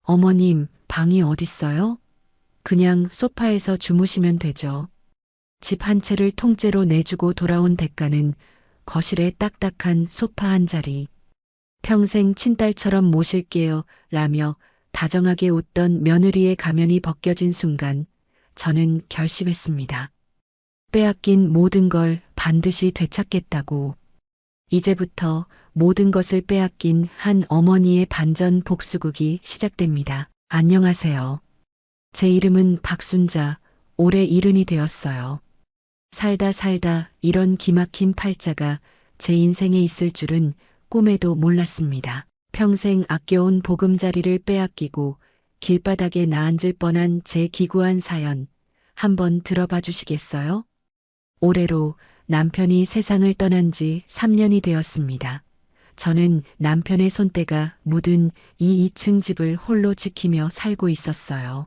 어머님, 방이 어딨어요? 그냥 소파에서 주무시면 되죠. 집 한 채를 통째로 내주고 돌아온 대가는 거실에 딱딱한 소파 한 자리. 평생 친딸처럼 모실게요 라며 다정하게 웃던 며느리의 가면이 벗겨진 순간 저는 결심했습니다. 빼앗긴 모든 걸 반드시 되찾겠다고. 이제부터 모든 것을 빼앗긴 한 어머니의 반전 복수극이 시작됩니다. 안녕하세요. 제 이름은 박순자, 올해 70이 되었어요. 살다 살다 이런 기막힌 팔자가 제 인생에 있을 줄은 꿈에도 몰랐습니다. 평생 아껴온 보금자리를 빼앗기고 길바닥에 나앉을 뻔한 제 기구한 사연 한번 들어봐 주시겠어요? 올해로 남편이 세상을 떠난 지 3년이 되었습니다. 저는 남편의 손때가 묻은 이 2층 집을 홀로 지키며 살고 있었어요.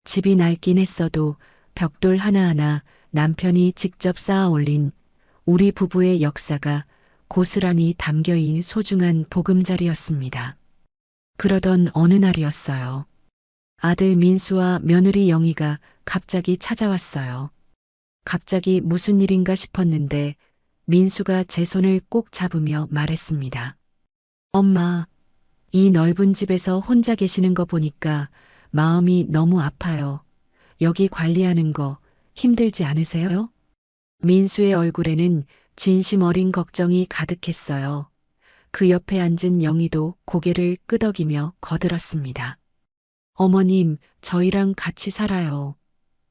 집이 낡긴 했어도 벽돌 하나하나 남편이 직접 쌓아 올린 우리 부부의 역사가 고스란히 담겨있는 소중한 보금자리였습니다. 그러던 어느 날이었어요. 아들 민수와 며느리 영희가 갑자기 찾아왔어요. 갑자기 무슨 일인가 싶었는데 민수가 제 손을 꼭 잡으며 말했습니다. 엄마, 이 넓은 집에서 혼자 계시는 거 보니까 마음이 너무 아파요. 여기 관리하는 거 힘들지 않으세요? 민수의 얼굴에는 진심 어린 걱정이 가득했어요. 그 옆에 앉은 영희도 고개를 끄덕이며 거들었습니다. 어머님, 저희랑 같이 살아요.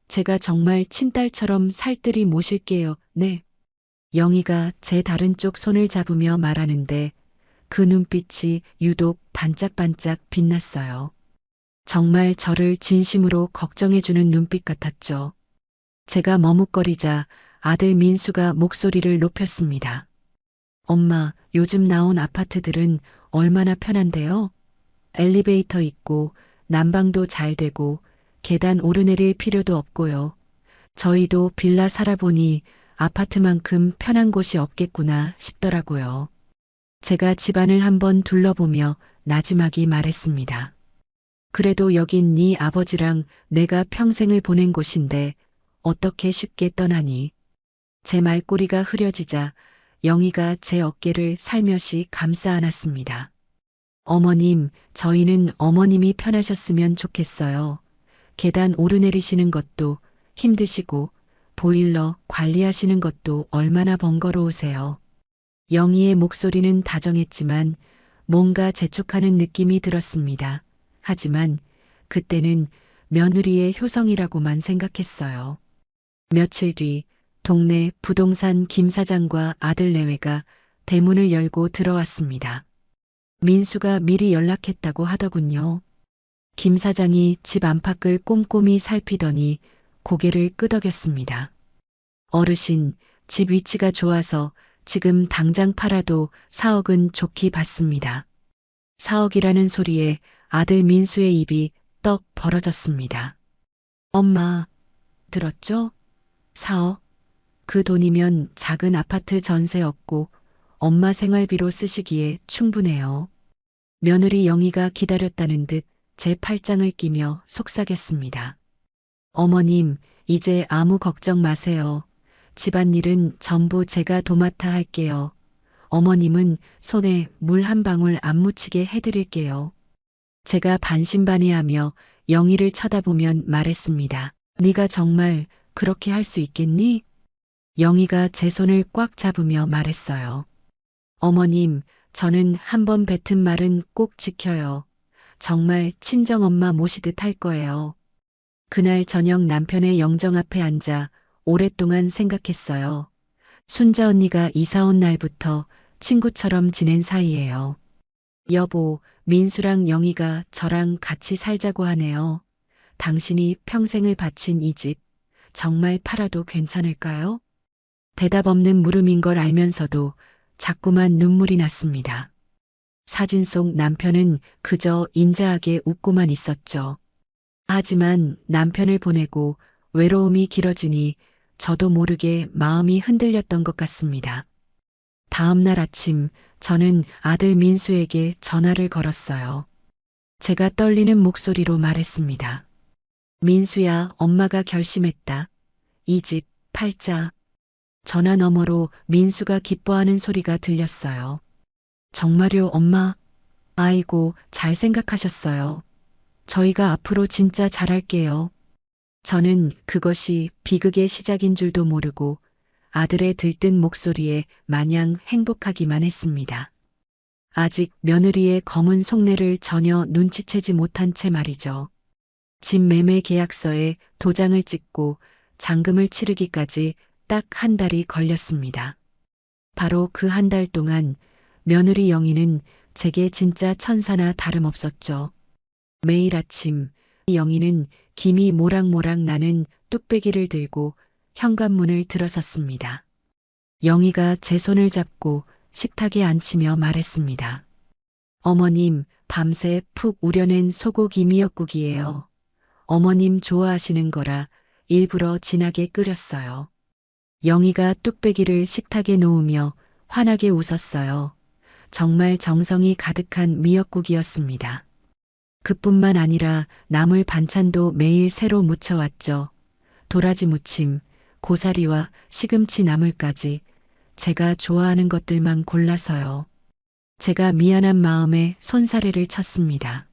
제가 정말 친딸처럼 살뜰히 모실게요. 네. 영희가 제 다른 쪽 손을 잡으며 말하는데 그 눈빛이 유독 반짝반짝 빛났어요. 정말 저를 진심으로 걱정해주는 눈빛 같았죠. 제가 머뭇거리자 아들 민수가 목소리를 높였습니다. 엄마, 요즘 나온 아파트들은 얼마나 편한데요? 엘리베이터 있고 난방도 잘 되고 계단 오르내릴 필요도 없고요. 저희도 빌라 살아보니 아파트만큼 편한 곳이 없겠구나 싶더라고요. 제가 집안을 한번 둘러보며 나지막이 말했습니다. 그래도 여긴 네 아버지랑 내가 평생을 보낸 곳인데 어떻게 쉽게 떠나니? 제 말꼬리가 흐려지자 영희가 제 어깨를 살며시 감싸 안았습니다. 어머님, 저희는 어머님이 편하셨으면 좋겠어요. 계단 오르내리시는 것도 힘드시고 보일러 관리하시는 것도 얼마나 번거로우세요. 영희의 목소리는 다정했지만 뭔가 재촉하는 느낌이 들었습니다. 하지만 그때는 며느리의 효성이라고만 생각했어요. 며칠 뒤 동네 부동산 김 사장과 아들 내외가 대문을 열고 들어왔습니다. 민수가 미리 연락했다고 하더군요. 김 사장이 집 안팎을 꼼꼼히 살피더니 고개를 끄덕였습니다. 어르신, 집 위치가 좋아서 지금 당장 팔아도 4억은 좋게 받습니다. 4억이라는 소리에 아들 민수의 입이 떡 벌어졌습니다. 엄마, 들었죠? 4억? 그 돈이면 작은 아파트 전세 얻고 엄마 생활비로 쓰시기에 충분해요. 며느리 영희가 기다렸다는 듯 제 팔짱을 끼며 속삭였습니다. 어머님, 이제 아무 걱정 마세요. 집안일은 전부 제가 도맡아 할게요. 어머님은 손에 물 한 방울 안 묻히게 해드릴게요. 제가 반신반의하며 영희를 쳐다보면 말했습니다. 네가 정말 그렇게 할 수 있겠니? 영희가 제 손을 꽉 잡으며 말했어요. 어머님, 저는 한 번 뱉은 말은 꼭 지켜요. 정말 친정엄마 모시듯 할 거예요. 그날 저녁 남편의 영정 앞에 앉아 오랫동안 생각했어요. 순자 언니가 이사 온 날부터 친구처럼 지낸 사이예요. 여보, 민수랑 영희가 저랑 같이 살자고 하네요. 당신이 평생을 바친 이 집 정말 팔아도 괜찮을까요? 대답 없는 물음인 걸 알면서도 자꾸만 눈물이 났습니다. 사진 속 남편은 그저 인자하게 웃고만 있었죠. 하지만 남편을 보내고 외로움이 길어지니 저도 모르게 마음이 흔들렸던 것 같습니다. 다음 날 아침 저는 아들 민수에게 전화를 걸었어요. 제가 떨리는 목소리로 말했습니다. 민수야, 엄마가 결심했다. 이 집 팔자. 전화 너머로 민수가 기뻐하는 소리가 들렸어요. 정말요, 엄마? 아이고, 잘 생각하셨어요. 저희가 앞으로 진짜 잘할게요. 저는 그것이 비극의 시작인 줄도 모르고 아들의 들뜬 목소리에 마냥 행복하기만 했습니다. 아직 며느리의 검은 속내를 전혀 눈치채지 못한 채 말이죠. 집 매매 계약서에 도장을 찍고 잔금을 치르기까지 딱 한 달이 걸렸습니다. 바로 그 한 달 동안 며느리 영희는 제게 진짜 천사나 다름없었죠. 매일 아침 영희는 김이 모락모락 나는 뚝배기를 들고 현관문을 들어섰습니다. 영희가 제 손을 잡고 식탁에 앉히며 말했습니다. 어머님, 밤새 푹 우려낸 소고기 미역국이에요. 어머님 좋아하시는 거라 일부러 진하게 끓였어요. 영희가 뚝배기를 식탁에 놓으며 환하게 웃었어요. 정말 정성이 가득한 미역국이었습니다. 그뿐만 아니라 나물 반찬도 매일 새로 무쳐왔죠. 도라지 무침, 고사리와 시금치 나물까지 제가 좋아하는 것들만 골라서요. 제가 미안한 마음에 손사래를 쳤습니다.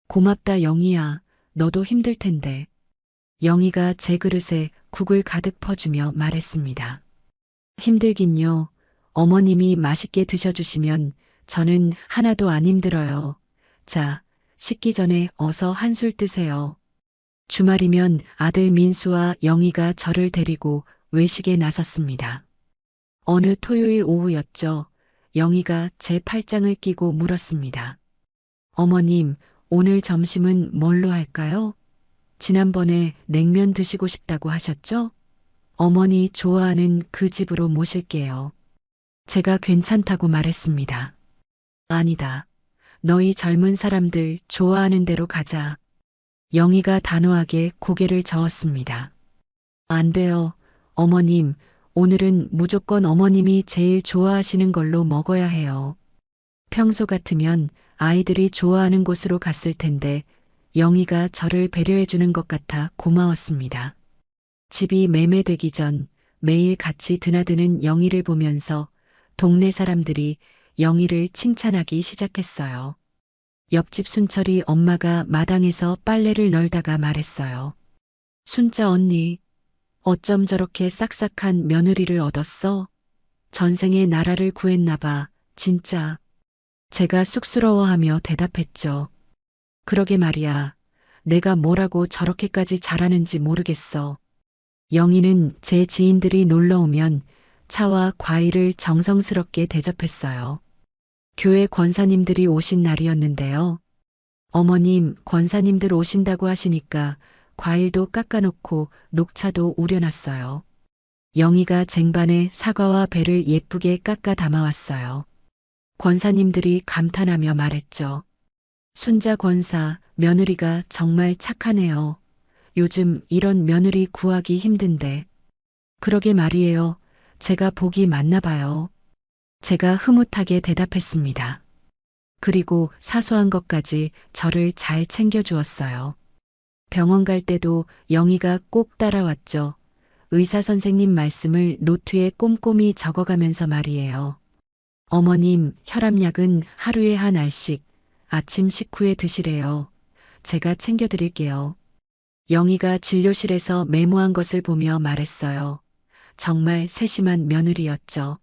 고맙다 영희야, 너도 힘들 텐데. 영희가 제 그릇에 국을 가득 퍼주며 말했습니다. 힘들긴요. 어머님이 맛있게 드셔주시면 저는 하나도 안 힘들어요. 자, 식기 전에 어서 한술 뜨세요. 주말이면 아들 민수와 영희가 저를 데리고 외식에 나섰습니다. 어느 토요일 오후였죠. 영희가 제 팔짱을 끼고 물었습니다. 어머님, 오늘 점심은 뭘로 할까요? 지난번에 냉면 드시고 싶다고 하셨죠? 어머니 좋아하는 그 집으로 모실게요. 제가 괜찮다고 말했습니다. 아니다. 너희 젊은 사람들 좋아하는 대로 가자. 영희가 단호하게 고개를 저었습니다. 안 돼요. 어머님, 오늘은 무조건 어머님이 제일 좋아하시는 걸로 먹어야 해요. 평소 같으면 아이들이 좋아하는 곳으로 갔을 텐데 영희가 저를 배려해 주는 것 같아 고마웠습니다. 집이 매매되기 전 매일 같이 드나드는 영희를 보면서 동네 사람들이 영희를 칭찬하기 시작했어요. 옆집 순철이 엄마가 마당에서 빨래를 널다가 말했어요. 순자 언니, 어쩜 저렇게 싹싹한 며느리를 얻었어? 전생에 나라를 구했나 봐, 진짜. 제가 쑥스러워하며 대답했죠. 그러게 말이야. 내가 뭐라고 저렇게까지 잘하는지 모르겠어. 영희는 제 지인들이 놀러 오면 차와 과일을 정성스럽게 대접했어요. 교회 권사님들이 오신 날이었는데요. 어머님, 권사님들 오신다고 하시니까 과일도 깎아놓고 녹차도 우려놨어요. 영희가 쟁반에 사과와 배를 예쁘게 깎아 담아왔어요. 권사님들이 감탄하며 말했죠. 순자 권사, 며느리가 정말 착하네요. 요즘 이런 며느리 구하기 힘든데. 그러게 말이에요. 제가 복이 많나 봐요. 제가 흐뭇하게 대답했습니다. 그리고 사소한 것까지 저를 잘 챙겨주었어요. 병원 갈 때도 영희가 꼭 따라왔죠. 의사 선생님 말씀을 노트에 꼼꼼히 적어가면서 말이에요. 어머님, 혈압약은 하루에 한 알씩 아침 식후에 드시래요. 제가 챙겨드릴게요. 영희가 진료실에서 메모한 것을 보며 말했어요. 정말 세심한 며느리였죠.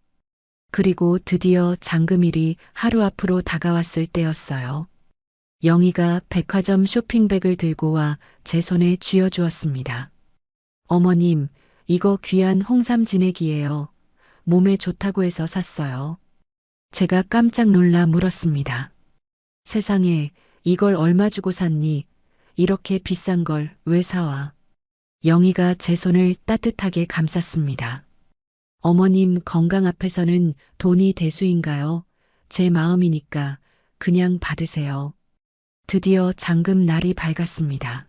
그리고 드디어 잔금일이 하루 앞으로 다가왔을 때였어요. 영희가 백화점 쇼핑백을 들고 와 제 손에 쥐어주었습니다. 어머님, 이거 귀한 홍삼 진액이에요. 몸에 좋다고 해서 샀어요. 제가 깜짝 놀라 물었습니다. 세상에, 이걸 얼마 주고 샀니? 이렇게 비싼 걸 왜 사와? 영희가 제 손을 따뜻하게 감쌌습니다. 어머님 건강 앞에서는 돈이 대수인가요? 제 마음이니까 그냥 받으세요. 드디어 잔금 날이 밝았습니다.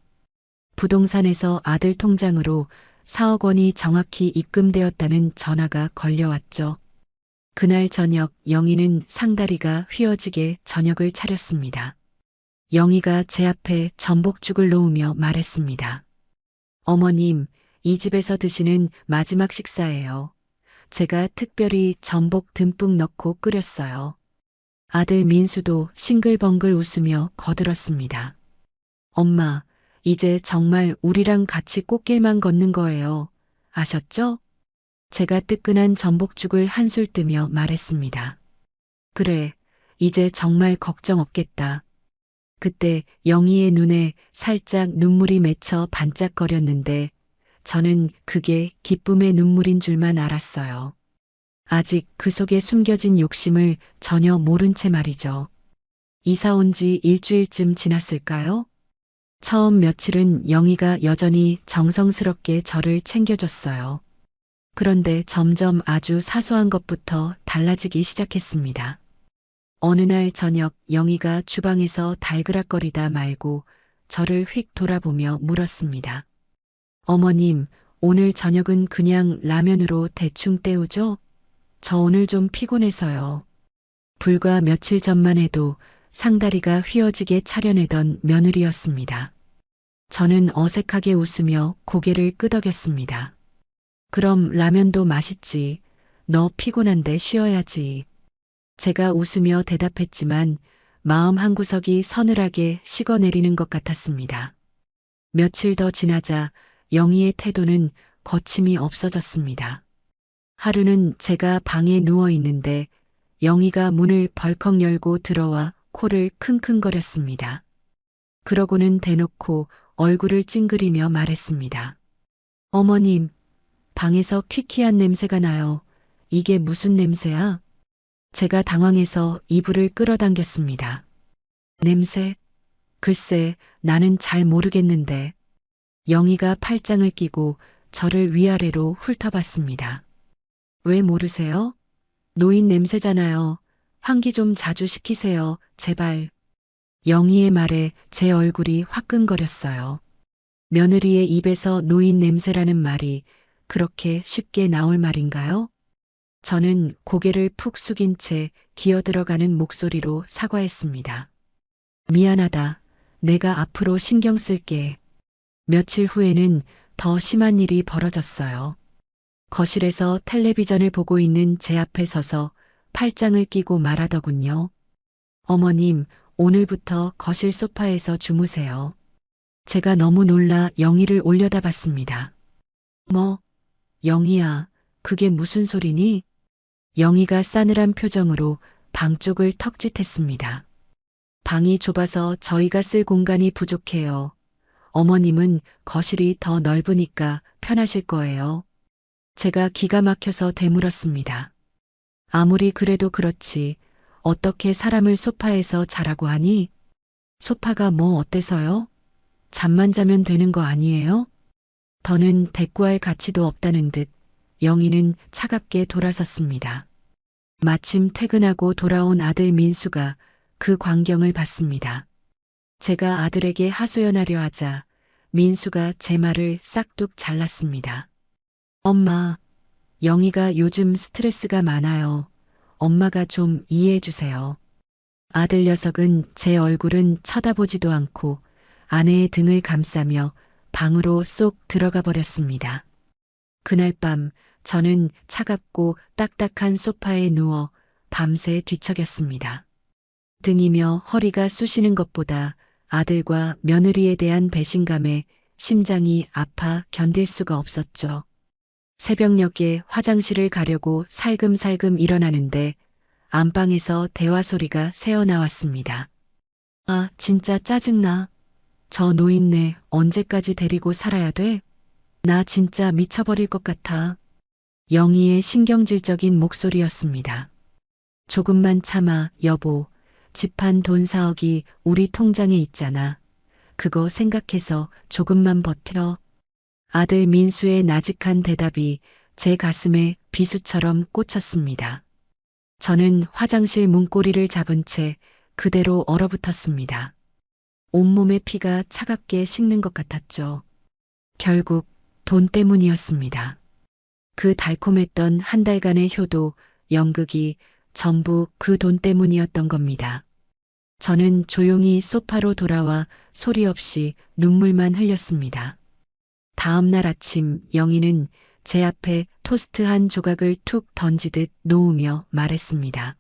부동산에서 아들 통장으로 4억 원이 정확히 입금되었다는 전화가 걸려왔죠. 그날 저녁 영희는 상다리가 휘어지게 저녁을 차렸습니다. 영희가 제 앞에 전복죽을 놓으며 말했습니다. 어머님, 이 집에서 드시는 마지막 식사예요. 제가 특별히 전복 듬뿍 넣고 끓였어요. 아들 민수도 싱글벙글 웃으며 거들었습니다. 엄마, 이제 정말 우리랑 같이 꽃길만 걷는 거예요. 아셨죠? 제가 뜨끈한 전복죽을 한술 뜨며 말했습니다. 그래, 이제 정말 걱정 없겠다. 그때 영희의 눈에 살짝 눈물이 맺혀 반짝거렸는데 저는 그게 기쁨의 눈물인 줄만 알았어요. 아직 그 속에 숨겨진 욕심을 전혀 모른 채 말이죠. 이사 온 지 일주일쯤 지났을까요? 처음 며칠은 영희가 여전히 정성스럽게 저를 챙겨줬어요. 그런데 점점 아주 사소한 것부터 달라지기 시작했습니다. 어느 날 저녁 영희가 주방에서 달그락거리다 말고 저를 휙 돌아보며 물었습니다. 어머님, 오늘 저녁은 그냥 라면으로 대충 때우죠? 저 오늘 좀 피곤해서요. 불과 며칠 전만 해도 상다리가 휘어지게 차려내던 며느리였습니다. 저는 어색하게 웃으며 고개를 끄덕였습니다. 그럼 라면도 맛있지. 너 피곤한데 쉬어야지. 제가 웃으며 대답했지만 마음 한구석이 서늘하게 식어내리는 것 같았습니다. 며칠 더 지나자 영희의 태도는 거침이 없어졌습니다. 하루는 제가 방에 누워 있는데 영희가 문을 벌컥 열고 들어와 코를 킁킁거렸습니다. 그러고는 대놓고 얼굴을 찡그리며 말했습니다. 어머님, 방에서 퀴퀴한 냄새가 나요. 이게 무슨 냄새야? 제가 당황해서 이불을 끌어당겼습니다. 냄새? 글쎄, 나는 잘 모르겠는데. 영희가 팔짱을 끼고 저를 위아래로 훑어봤습니다. 왜 모르세요? 노인 냄새잖아요. 환기 좀 자주 시키세요. 제발. 영희의 말에 제 얼굴이 화끈거렸어요. 며느리의 입에서 노인 냄새라는 말이 그렇게 쉽게 나올 말인가요? 저는 고개를 푹 숙인 채 기어들어가는 목소리로 사과했습니다. 미안하다. 내가 앞으로 신경 쓸게. 며칠 후에는 더 심한 일이 벌어졌어요. 거실에서 텔레비전을 보고 있는 제 앞에 서서 팔짱을 끼고 말하더군요. 어머님, 오늘부터 거실 소파에서 주무세요. 제가 너무 놀라 영희를 올려다봤습니다. 뭐, 영희야, 그게 무슨 소리니? 영희가 싸늘한 표정으로 방 쪽을 턱짓했습니다. 방이 좁아서 저희가 쓸 공간이 부족해요. 어머님은 거실이 더 넓으니까 편하실 거예요. 제가 기가 막혀서 되물었습니다. 아무리 그래도 그렇지 어떻게 사람을 소파에서 자라고 하니? 소파가 뭐 어때서요? 잠만 자면 되는 거 아니에요? 더는 대꾸할 가치도 없다는 듯 영희는 차갑게 돌아섰습니다. 마침 퇴근하고 돌아온 아들 민수가 그 광경을 봤습니다. 제가 아들에게 하소연하려 하자 민수가 제 말을 싹둑 잘랐습니다. 엄마, 영희가 요즘 스트레스가 많아요. 엄마가 좀 이해해 주세요. 아들 녀석은 제 얼굴은 쳐다보지도 않고 아내의 등을 감싸며 방으로 쏙 들어가 버렸습니다. 그날 밤 저는 차갑고 딱딱한 소파에 누워 밤새 뒤척였습니다. 등이며 허리가 쑤시는 것보다 아들과 며느리에 대한 배신감에 심장이 아파 견딜 수가 없었죠. 새벽녘에 화장실을 가려고 살금살금 일어나는데 안방에서 대화 소리가 새어나왔습니다. 아, 진짜 짜증나. 저 노인네 언제까지 데리고 살아야 돼? 나 진짜 미쳐버릴 것 같아. 영희의 신경질적인 목소리였습니다. 조금만 참아, 여보. 집한 돈 4억이 우리 통장에 있잖아. 그거 생각해서 조금만 버텨. 아들 민수의 나직한 대답이 제 가슴에 비수처럼 꽂혔습니다. 저는 화장실 문고리를 잡은 채 그대로 얼어붙었습니다. 온몸의 피가 차갑게 식는 것 같았죠. 결국 돈 때문이었습니다. 그 달콤했던 한 달간의 효도, 연극이 전부 그 돈 때문이었던 겁니다. 저는 조용히 소파로 돌아와 소리 없이 눈물만 흘렸습니다. 다음 날 아침 영희는 제 앞에 토스트 한 조각을 툭 던지듯 놓으며 말했습니다.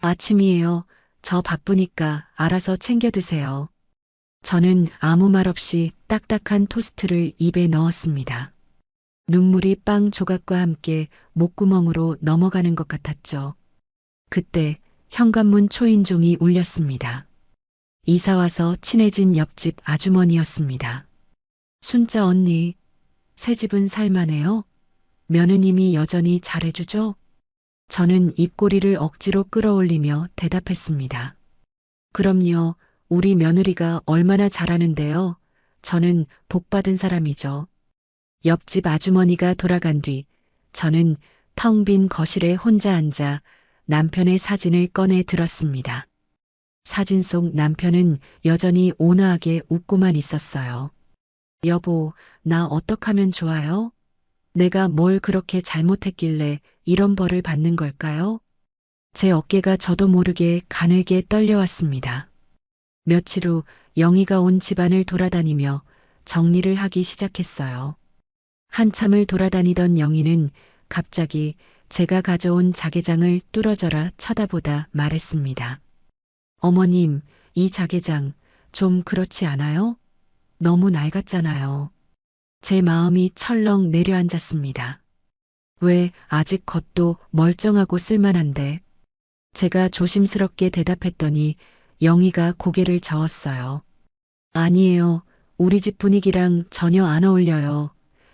아침이에요. 저 바쁘니까 알아서 챙겨 드세요. 저는 아무 말 없이 딱딱한 토스트를 입에 넣었습니다. 눈물이 빵 조각과 함께 목구멍으로 넘어가는 것 같았죠. 그때 현관문 초인종이 울렸습니다. 이사 와서 친해진 옆집 아주머니였습니다. 순자 언니, 새 집은 살만해요? 며느님이 여전히 잘해주죠? 저는 입꼬리를 억지로 끌어올리며 대답했습니다. 그럼요, 우리 며느리가 얼마나 잘하는데요. 저는 복받은 사람이죠. 옆집 아주머니가 돌아간 뒤 저는 텅 빈 거실에 혼자 앉아 남편의 사진을 꺼내 들었습니다. 사진 속 남편은 여전히 온화하게 웃고만 있었어요. 여보, 나 어떡하면 좋아요? 내가 뭘 그렇게 잘못했길래 이런 벌을 받는 걸까요? 제 어깨가 저도 모르게 가늘게 떨려왔습니다. 며칠 후 영희가 온 집안을 돌아다니며 정리를 하기 시작했어요. 한참을 돌아다니던 영희는 갑자기 제가 가져온 자개장을 뚫어져라 쳐다보다 말했습니다. 어머님, 이 자개장 좀 그렇지 않아요? 너무 낡았잖아요. 제 마음이 철렁 내려앉았습니다. 왜 아직 겉도 멀쩡하고 쓸만한데? 제가 조심스럽게 대답했더니 영희가 고개를 저었어요. 아니에요. 우리 집 분위기랑 전혀 안 어울려요.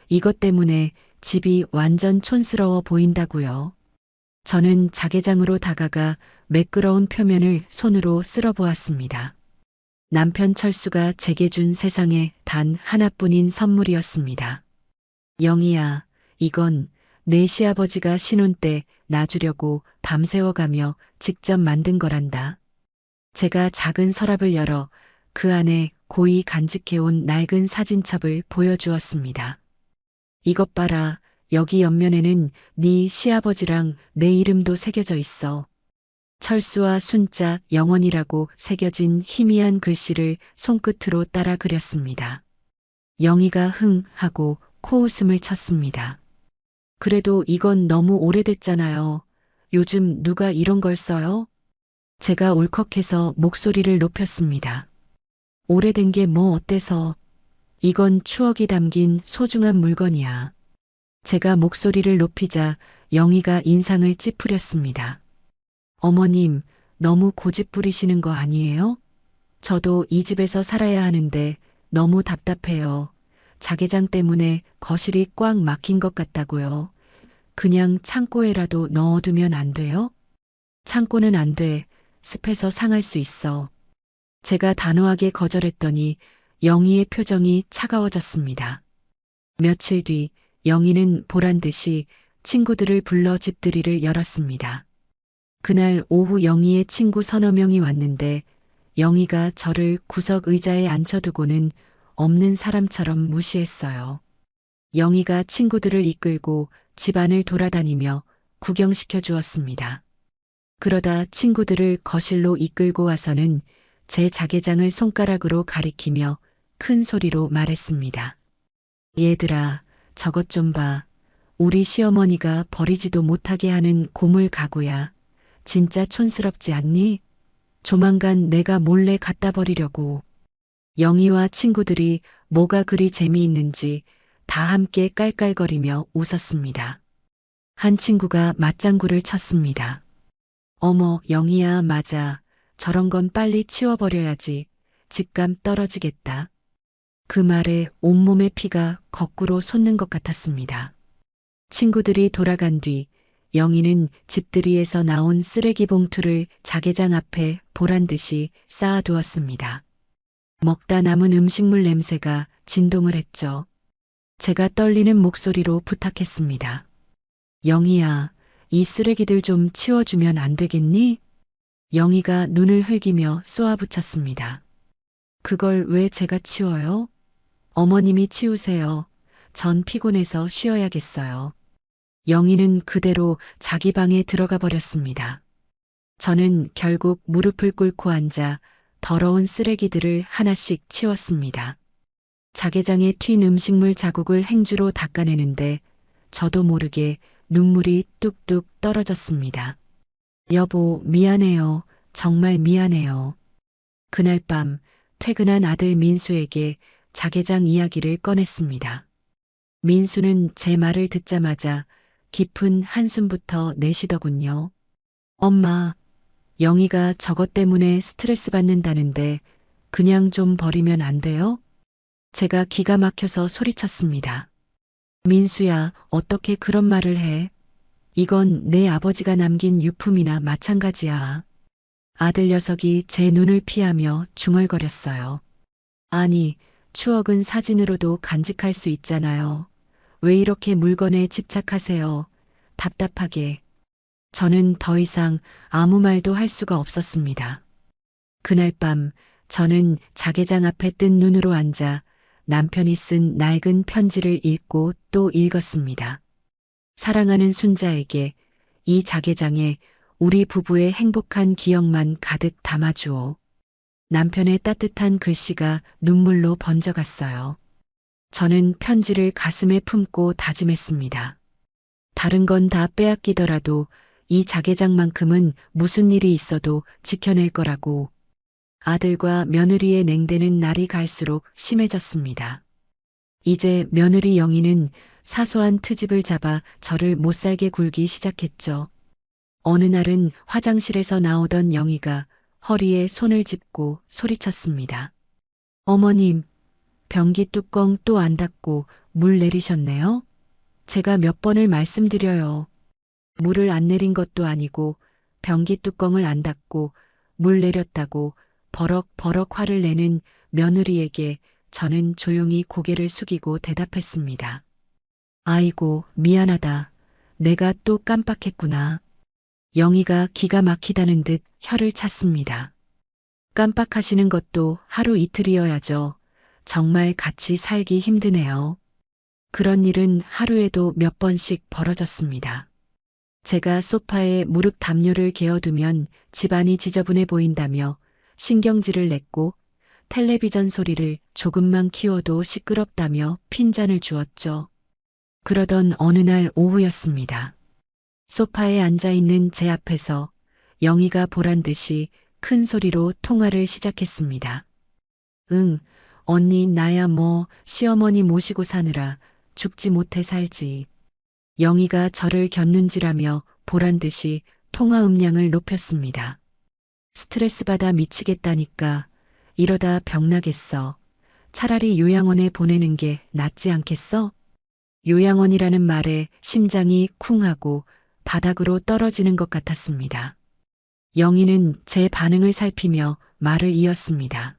이것 때문에 집이 완전 촌스러워 보인다고요. 저는 자개장으로 다가가 매끄러운 표면을 손으로 쓸어보았습니다. 남편 철수가 제게 준 세상에 단 하나뿐인 선물이었습니다. 영희야, 이건 내 시아버지가 신혼 때 놔주려고 밤새워가며 직접 만든 거란다. 제가 작은 서랍을 열어 그 안에 고이 간직해온 낡은 사진첩을 보여주었습니다. 이것 봐라. 여기 옆면에는 네 시아버지랑 내 이름도 새겨져 있어. 철수와 순자 영원이라고 새겨진 희미한 글씨를 손끝으로 따라 그렸습니다. 영희가 흥 하고 코웃음을 쳤습니다. 그래도 이건 너무 오래됐잖아요. 요즘 누가 이런 걸 써요? 제가 울컥해서 목소리를 높였습니다. 오래된 게 뭐 어때서? 이건 추억이 담긴 소중한 물건이야. 제가 목소리를 높이자 영희가 인상을 찌푸렸습니다. 어머님, 너무 고집 부리시는 거 아니에요? 저도 이 집에서 살아야 하는데 너무 답답해요. 자개장 때문에 거실이 꽉 막힌 것 같다고요. 그냥 창고에라도 넣어두면 안 돼요? 창고는 안 돼. 습해서 상할 수 있어. 제가 단호하게 거절했더니 영희의 표정이 차가워졌습니다. 며칠 뒤 영희는 보란 듯이 친구들을 불러 집들이를 열었습니다. 그날 오후 영희의 친구 서너 명이 왔는데 영희가 저를 구석 의자에 앉혀두고는 없는 사람처럼 무시했어요. 영희가 친구들을 이끌고 집안을 돌아다니며 구경시켜 주었습니다. 그러다 친구들을 거실로 이끌고 와서는 제 자개장을 손가락으로 가리키며 큰 소리로 말했습니다. 얘들아, 저것 좀 봐. 우리 시어머니가 버리지도 못하게 하는 고물 가구야. 진짜 촌스럽지 않니? 조만간 내가 몰래 갖다 버리려고. 영희와 친구들이 뭐가 그리 재미있는지 다 함께 깔깔거리며 웃었습니다. 한 친구가 맞장구를 쳤습니다. 어머, 영희야, 맞아. 저런 건 빨리 치워버려야지. 집감 떨어지겠다. 그 말에 온몸의 피가 거꾸로 솟는 것 같았습니다. 친구들이 돌아간 뒤 영희는 집들이에서 나온 쓰레기 봉투를 자개장 앞에 보란 듯이 쌓아두었습니다. 먹다 남은 음식물 냄새가 진동을 했죠. 제가 떨리는 목소리로 부탁했습니다. 영희야, 이 쓰레기들 좀 치워주면 안 되겠니? 영희가 눈을 흘기며 쏘아붙였습니다. 그걸 왜 제가 치워요? 어머님이 치우세요. 전 피곤해서 쉬어야겠어요. 영희는 그대로 자기 방에 들어가 버렸습니다. 저는 결국 무릎을 꿇고 앉아 더러운 쓰레기들을 하나씩 치웠습니다. 자개장에 튄 음식물 자국을 행주로 닦아내는데 저도 모르게 눈물이 뚝뚝 떨어졌습니다. 여보, 미안해요. 정말 미안해요. 그날 밤 퇴근한 아들 민수에게 자개장 이야기를 꺼냈습니다. 민수는 제 말을 듣자마자 깊은 한숨부터 내쉬더군요. 엄마, 영희가 저것 때문에 스트레스 받는다는데 그냥 좀 버리면 안 돼요? 제가 기가 막혀서 소리쳤습니다. 민수야, 어떻게 그런 말을 해? 이건 내 아버지가 남긴 유품이나 마찬가지야. 아들 녀석이 제 눈을 피하며 중얼거렸어요. 아니, 추억은 사진으로도 간직할 수 있잖아요. 왜 이렇게 물건에 집착하세요? 답답하게. 저는 더 이상 아무 말도 할 수가 없었습니다. 그날 밤 저는 자개장 앞에 뜬 눈으로 앉아 남편이 쓴 낡은 편지를 읽고 또 읽었습니다. 사랑하는 순자에게 이 자개장에 우리 부부의 행복한 기억만 가득 담아주오. 남편의 따뜻한 글씨가 눈물로 번져갔어요. 저는 편지를 가슴에 품고 다짐했습니다. 다른 건 다 빼앗기더라도 이 자개장만큼은 무슨 일이 있어도 지켜낼 거라고. 아들과 며느리의 냉대는 날이 갈수록 심해졌습니다. 이제 며느리 영희는 사소한 트집을 잡아 저를 못살게 굴기 시작했죠. 어느 날은 화장실에서 나오던 영희가 허리에 손을 짚고 소리쳤습니다. 어머님, 변기 뚜껑 또 안 닫고 물 내리셨네요? 제가 몇 번을 말씀드려요. 물을 안 내린 것도 아니고 변기 뚜껑을 안 닫고 물 내렸다고 버럭버럭 화를 내는 며느리에게 저는 조용히 고개를 숙이고 대답했습니다. 아이고, 미안하다. 내가 또 깜빡했구나. 영희가 기가 막히다는 듯 혀를 찼습니다. 깜빡하시는 것도 하루 이틀이어야죠. 정말 같이 살기 힘드네요. 그런 일은 하루에도 몇 번씩 벌어졌습니다. 제가 소파에 무릎 담요를 개어두면 집안이 지저분해 보인다며 신경질을 냈고 텔레비전 소리를 조금만 키워도 시끄럽다며 핀잔을 주었죠. 그러던 어느 날 오후였습니다. 소파에 앉아있는 제 앞에서 영희가 보란 듯이 큰 소리로 통화를 시작했습니다. 응, 언니 나야 뭐 시어머니 모시고 사느라 죽지 못해 살지. 영희가 저를 곁눈질하며 보란 듯이 통화 음량을 높였습니다. 스트레스 받아 미치겠다니까. 이러다 병나겠어. 차라리 요양원에 보내는 게 낫지 않겠어? 요양원이라는 말에 심장이 쿵하고 바닥으로 떨어지는 것 같았습니다. 영희는 제 반응을 살피며 말을 이었습니다.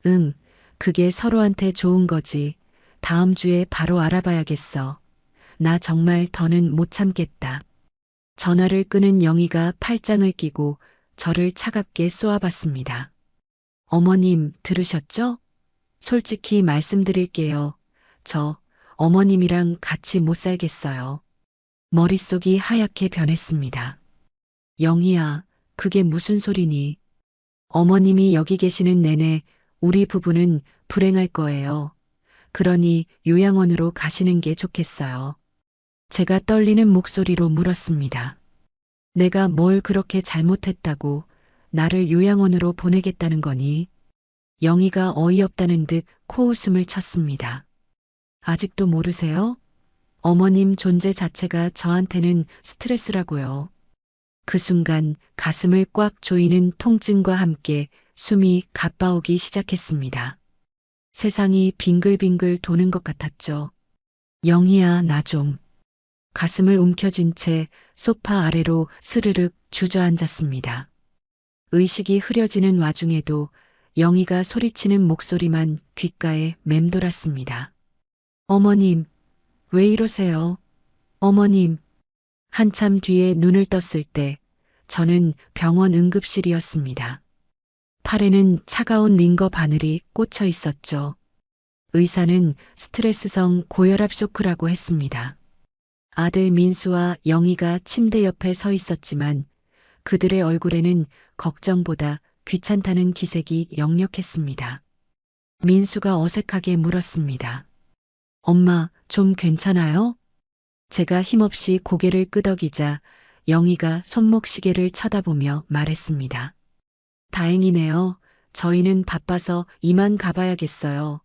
응, 그게 서로한테 좋은 거지. 다음 주에 바로 알아봐야겠어. 나 정말 더는 못 참겠다. 전화를 끄는 영희가 팔짱을 끼고 저를 차갑게 쏘아봤습니다. 어머님, 들으셨죠? 솔직히 말씀드릴게요. 저 어머님이랑 같이 못 살겠어요. 머릿속이 하얗게 변했습니다. 영희야, 그게 무슨 소리니? 어머님이 여기 계시는 내내 우리 부부는 불행할 거예요. 그러니 요양원으로 가시는 게 좋겠어요. 제가 떨리는 목소리로 물었습니다. 내가 뭘 그렇게 잘못했다고 나를 요양원으로 보내겠다는 거니? 영희가 어이없다는 듯 코웃음을 쳤습니다. 아직도 모르세요? 어머님 존재 자체가 저한테는 스트레스라고요. 그 순간 가슴을 꽉 조이는 통증과 함께 숨이 가빠오기 시작했습니다. 세상이 빙글빙글 도는 것 같았죠. 영희야, 나 좀. 가슴을 움켜쥔 채 소파 아래로 스르륵 주저앉았습니다. 의식이 흐려지는 와중에도 영희가 소리치는 목소리만 귓가에 맴돌았습니다. 어머님, 왜 이러세요? 어머님. 한참 뒤에 눈을 떴을 때 저는 병원 응급실이었습니다. 팔에는 차가운 링거 바늘이 꽂혀 있었죠. 의사는 스트레스성 고혈압 쇼크라고 했습니다. 아들 민수와 영희가 침대 옆에 서 있었지만 그들의 얼굴에는 걱정보다 귀찮다는 기색이 역력했습니다. 민수가 어색하게 물었습니다. 엄마, 좀 괜찮아요? 제가 힘없이 고개를 끄덕이자 영희가 손목시계를 쳐다보며 말했습니다. 다행이네요. 저희는 바빠서 이만 가봐야겠어요.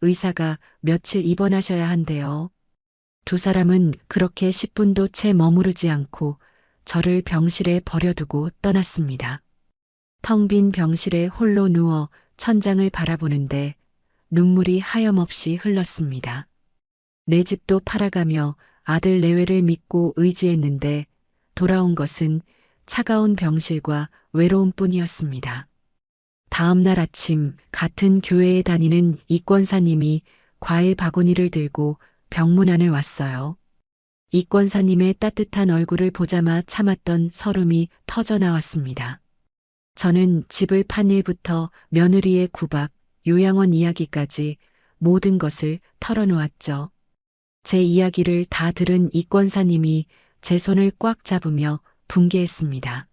의사가 며칠 입원하셔야 한대요. 두 사람은 그렇게 10분도 채 머무르지 않고 저를 병실에 버려두고 떠났습니다. 텅 빈 병실에 홀로 누워 천장을 바라보는데 눈물이 하염없이 흘렀습니다. 내 집도 팔아가며 아들 내외를 믿고 의지했는데 돌아온 것은 차가운 병실과 외로움뿐이었습니다. 다음 날 아침 같은 교회에 다니는 이 권사님이 과일 바구니를 들고 병문 안을 왔어요. 이 권사님의 따뜻한 얼굴을 보자마 참았던 설움이 터져 나왔습니다. 저는 집을 판 일부터 며느리의 구박, 요양원 이야기까지 모든 것을 털어놓았죠. 제 이야기를 다 들은 이 권사님이 제 손을 꽉 잡으며 분개했습니다.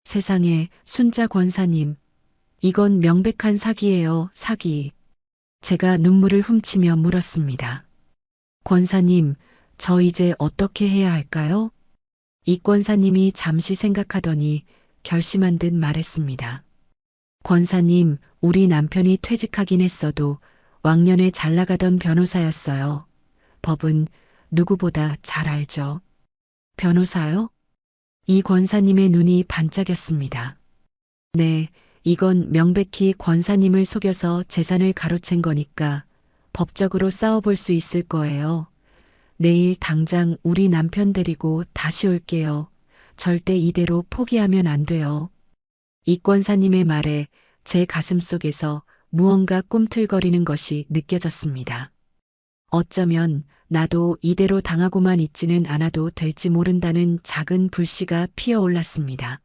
세상에, 순자 권사님. 이건 명백한 사기예요, 사기. 제가 눈물을 훔치며 물었습니다. 권사님, 저 이제 어떻게 해야 할까요? 이 권사님이 잠시 생각하더니 결심한 듯 말했습니다. 권사님, 우리 남편이 퇴직하긴 했어도 왕년에 잘 나가던 변호사였어요. 법은 누구보다 잘 알죠. 변호사요? 이 권사님의 눈이 반짝였습니다. 네, 이건 명백히 권사님을 속여서 재산을 가로챈 거니까 법적으로 싸워볼 수 있을 거예요. 내일 당장 우리 남편 데리고 다시 올게요. 절대 이대로 포기하면 안 돼요. 이 권사님의 말에 제 가슴 속에서 무언가 꿈틀거리는 것이 느껴졌습니다. 어쩌면 나도 이대로 당하고만 있지는 않아도 될지 모른다는 작은 불씨가 피어올랐습니다.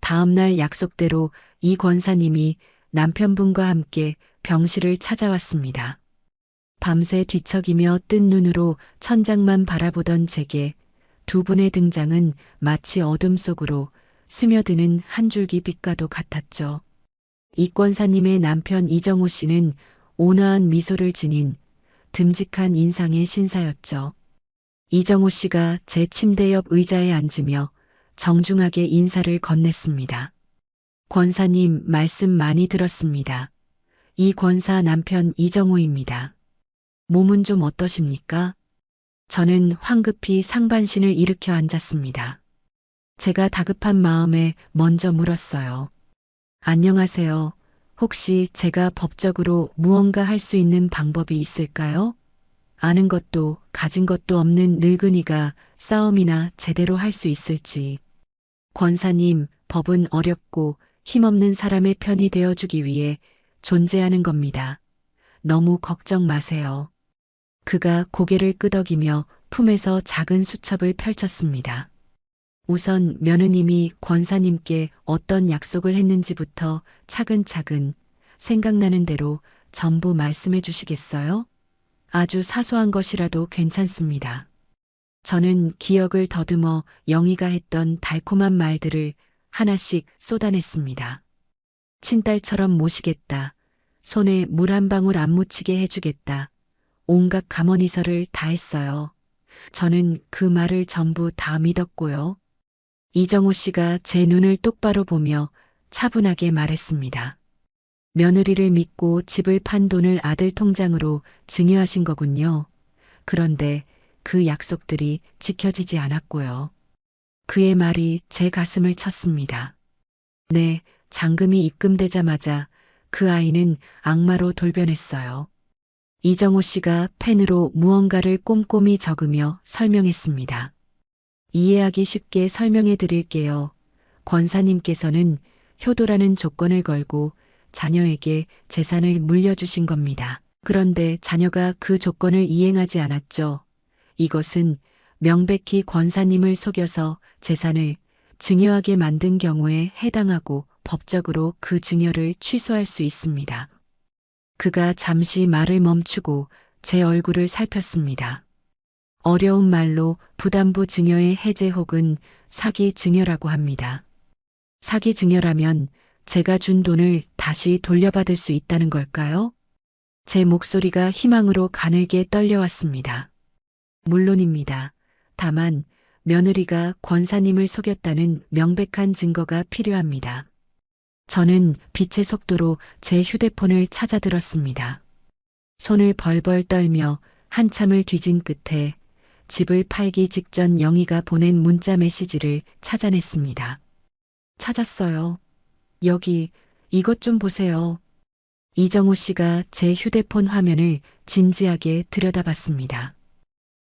다음 날 약속대로 이 권사님이 남편분과 함께 병실을 찾아왔습니다. 밤새 뒤척이며 뜬 눈으로 천장만 바라보던 제게 두 분의 등장은 마치 어둠 속으로 스며드는 한 줄기 빛과도 같았죠. 이 권사님의 남편 이정호 씨는 온화한 미소를 지닌 듬직한 인상의 신사였죠. 이정호 씨가 제 침대 옆 의자에 앉으며 정중하게 인사를 건넸습니다. 권사님, 말씀 많이 들었습니다. 이 권사 남편 이정호입니다. 몸은 좀 어떠십니까? 저는 황급히 상반신을 일으켜 앉았습니다. 제가 다급한 마음에 먼저 물었어요. 안녕하세요. 혹시 제가 법적으로 무언가 할 수 있는 방법이 있을까요? 아는 것도 가진 것도 없는 늙은이가 싸움이나 제대로 할 수 있을지. 권사님, 법은 어렵고 힘없는 사람의 편이 되어주기 위해 존재하는 겁니다. 너무 걱정 마세요. 그가 고개를 끄덕이며 품에서 작은 수첩을 펼쳤습니다. 우선 며느님이 권사님께 어떤 약속을 했는지부터 차근차근 생각나는 대로 전부 말씀해 주시겠어요? 아주 사소한 것이라도 괜찮습니다. 저는 기억을 더듬어 영희가 했던 달콤한 말들을 하나씩 쏟아냈습니다. 친딸처럼 모시겠다. 손에 물 한 방울 안 묻히게 해주겠다. 온갖 감언이설을 다 했어요. 저는 그 말을 전부 다 믿었고요. 이정호 씨가 제 눈을 똑바로 보며 차분하게 말했습니다. 며느리를 믿고 집을 판 돈을 아들 통장으로 증여하신 거군요. 그런데 그 약속들이 지켜지지 않았고요. 그의 말이 제 가슴을 쳤습니다. 네, 잔금이 입금되자마자 그 아이는 악마로 돌변했어요. 이정호 씨가 펜으로 무언가를 꼼꼼히 적으며 설명했습니다. 이해하기 쉽게 설명해 드릴게요. 권사님께서는 효도라는 조건을 걸고 자녀에게 재산을 물려주신 겁니다. 그런데 자녀가 그 조건을 이행하지 않았죠. 이것은 명백히 권사님을 속여서 재산을 증여하게 만든 경우에 해당하고 법적으로 그 증여를 취소할 수 있습니다. 그가 잠시 말을 멈추고 제 얼굴을 살폈습니다. 어려운 말로 부담부 증여의 해제 혹은 사기 증여라고 합니다. 사기 증여라면 제가 준 돈을 다시 돌려받을 수 있다는 걸까요? 제 목소리가 희망으로 가늘게 떨려왔습니다. 물론입니다. 다만 며느리가 권사님을 속였다는 명백한 증거가 필요합니다. 저는 빛의 속도로 제 휴대폰을 찾아들었습니다. 손을 벌벌 떨며 한참을 뒤진 끝에 집을 팔기 직전 영희가 보낸 문자 메시지를 찾아냈습니다. 찾았어요. 여기, 이것 좀 보세요. 이정우 씨가 제 휴대폰 화면을 진지하게 들여다봤습니다.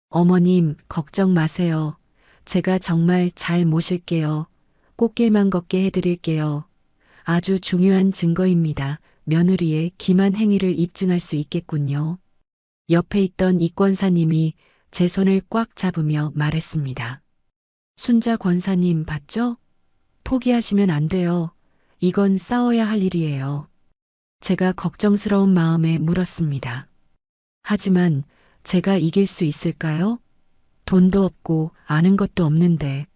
어머님, 걱정 마세요. 제가 정말 잘 모실게요. 꽃길만 걷게 해드릴게요. 아주 중요한 증거입니다. 며느리의 기만 행위를 입증할 수 있겠군요. 옆에 있던 이 권사님이 제 손을 꽉 잡으며 말했습니다. 순자 권사님 봤죠? 포기하시면 안 돼요. 이건 싸워야 할 일이에요. 제가 걱정스러운 마음에 물었습니다. 하지만 제가 이길 수 있을까요? 돈도 없고 아는 것도 없는데.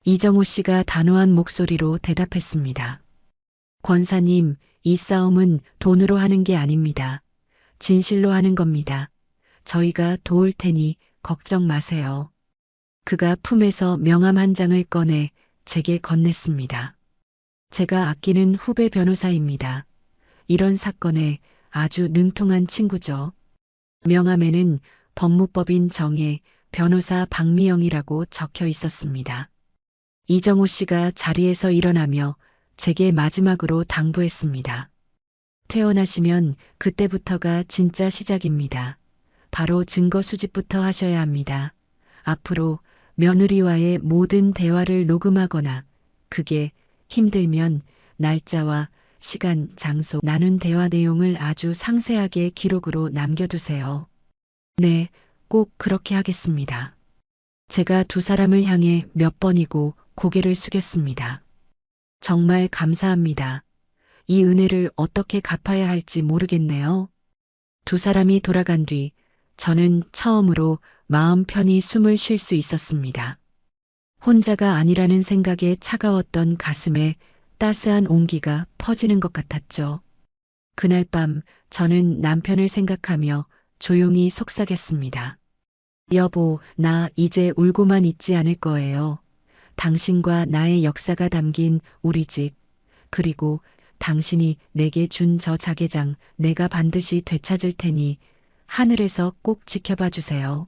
이정우 씨가 단호한 목소리로 대답했습니다. 권사님, 이 싸움은 돈으로 하는 게 아닙니다. 진실로 하는 겁니다. 저희가 도울 테니 걱정 마세요. 그가 품에서 명함 한 장을 꺼내 제게 건넸습니다. 제가 아끼는 후배 변호사입니다. 이런 사건에 아주 능통한 친구죠. 명함에는 법무법인 정혜 변호사 박미영이라고 적혀 있었습니다. 이정우 씨가 자리에서 일어나며 제게 마지막으로 당부했습니다. 퇴원하시면 그때부터가 진짜 시작입니다. 바로 증거 수집부터 하셔야 합니다. 앞으로 며느리와의 모든 대화를 녹음하거나 그게 힘들면 날짜와 시간, 장소, 나눈 대화 내용을 아주 상세하게 기록으로 남겨두세요. 네, 꼭 그렇게 하겠습니다. 제가 두 사람을 향해 몇 번이고 고개를 숙였습니다. 정말 감사합니다. 이 은혜를 어떻게 갚아야 할지 모르겠네요. 두 사람이 돌아간 뒤 저는 처음으로 마음 편히 숨을 쉴 수 있었습니다. 혼자가 아니라는 생각에 차가웠던 가슴에 따스한 온기가 퍼지는 것 같았죠. 그날 밤 저는 남편을 생각하며 조용히 속삭였습니다. 여보, 나 이제 울고만 있지 않을 거예요. 당신과 나의 역사가 담긴 우리 집, 그리고 당신이 내게 준 저 자개장 내가 반드시 되찾을 테니 하늘에서 꼭 지켜봐 주세요.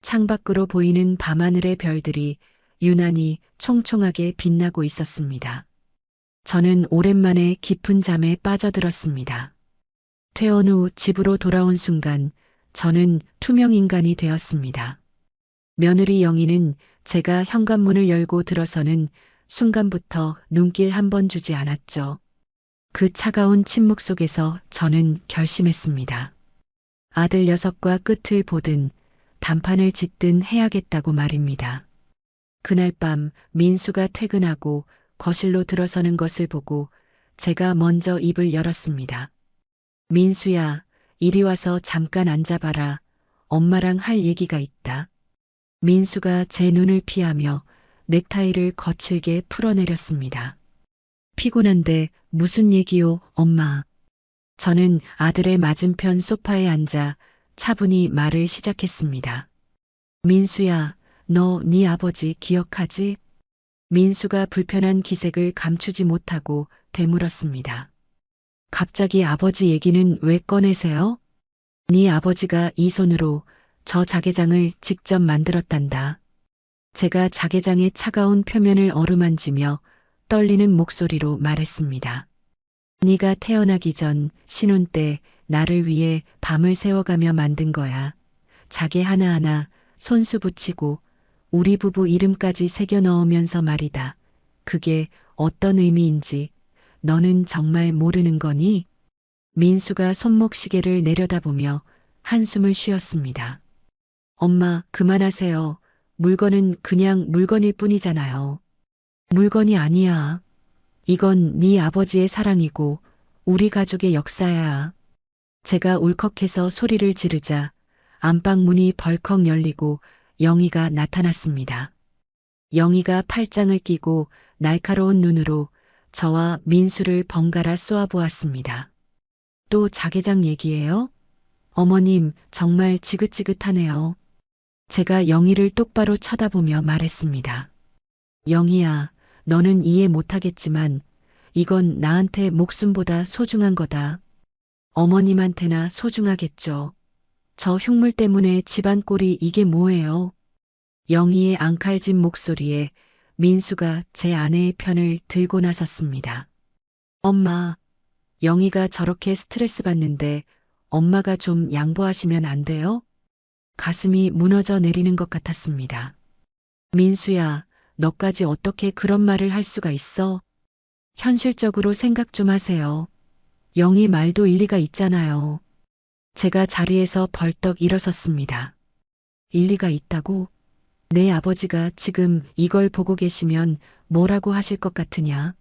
창밖으로 보이는 밤하늘의 별들이 유난히 총총하게 빛나고 있었습니다. 저는 오랜만에 깊은 잠에 빠져들었습니다. 퇴원 후 집으로 돌아온 순간 저는 투명 인간이 되었습니다. 며느리 영희는 제가 현관문을 열고 들어서는 순간부터 눈길 한 번 주지 않았죠. 그 차가운 침묵 속에서 저는 결심했습니다. 아들 녀석과 끝을 보든 단판을 짓든 해야겠다고 말입니다. 그날 밤 민수가 퇴근하고 거실로 들어서는 것을 보고 제가 먼저 입을 열었습니다. 민수야, 이리 와서 잠깐 앉아봐라. 엄마랑 할 얘기가 있다. 민수가 제 눈을 피하며 넥타이를 거칠게 풀어내렸습니다. 피곤한데 무슨 얘기요, 엄마? 저는 아들의 맞은편 소파에 앉아 차분히 말을 시작했습니다. 민수야, 너 네 아버지 기억하지? 민수가 불편한 기색을 감추지 못하고 되물었습니다. 갑자기 아버지 얘기는 왜 꺼내세요? 네 아버지가 이 손으로 저 자개장을 직접 만들었단다. 제가 자개장의 차가운 표면을 어루만지며 떨리는 목소리로 말했습니다. 네가 태어나기 전 신혼 때 나를 위해 밤을 새워가며 만든 거야. 자개 하나하나 손수 붙이고 우리 부부 이름까지 새겨 넣으면서 말이다. 그게 어떤 의미인지 너는 정말 모르는 거니? 민수가 손목시계를 내려다보며 한숨을 쉬었습니다. 엄마, 그만하세요. 물건은 그냥 물건일 뿐이잖아요. 물건이 아니야. 이건 네 아버지의 사랑이고 우리 가족의 역사야. 제가 울컥해서 소리를 지르자 안방 문이 벌컥 열리고 영희가 나타났습니다. 영희가 팔짱을 끼고 날카로운 눈으로 저와 민수를 번갈아 쏘아보았습니다. 또 자개장 얘기예요? 어머님, 정말 지긋지긋하네요. 제가 영희를 똑바로 쳐다보며 말했습니다. 영희야, 너는 이해 못하겠지만 이건 나한테 목숨보다 소중한 거다. 어머님한테나 소중하겠죠. 저 흉물 때문에 집안 꼴이 이게 뭐예요? 영희의 앙칼진 목소리에 민수가 제 아내의 편을 들고 나섰습니다. 엄마, 영희가 저렇게 스트레스 받는데 엄마가 좀 양보하시면 안 돼요? 가슴이 무너져 내리는 것 같았습니다. 민수야, 너까지 어떻게 그런 말을 할 수가 있어? 현실적으로 생각 좀 하세요. 영희 말도 일리가 있잖아요. 제가 자리에서 벌떡 일어섰습니다. 일리가 있다고? 내 아버지가 지금 이걸 보고 계시면 뭐라고 하실 것 같으냐?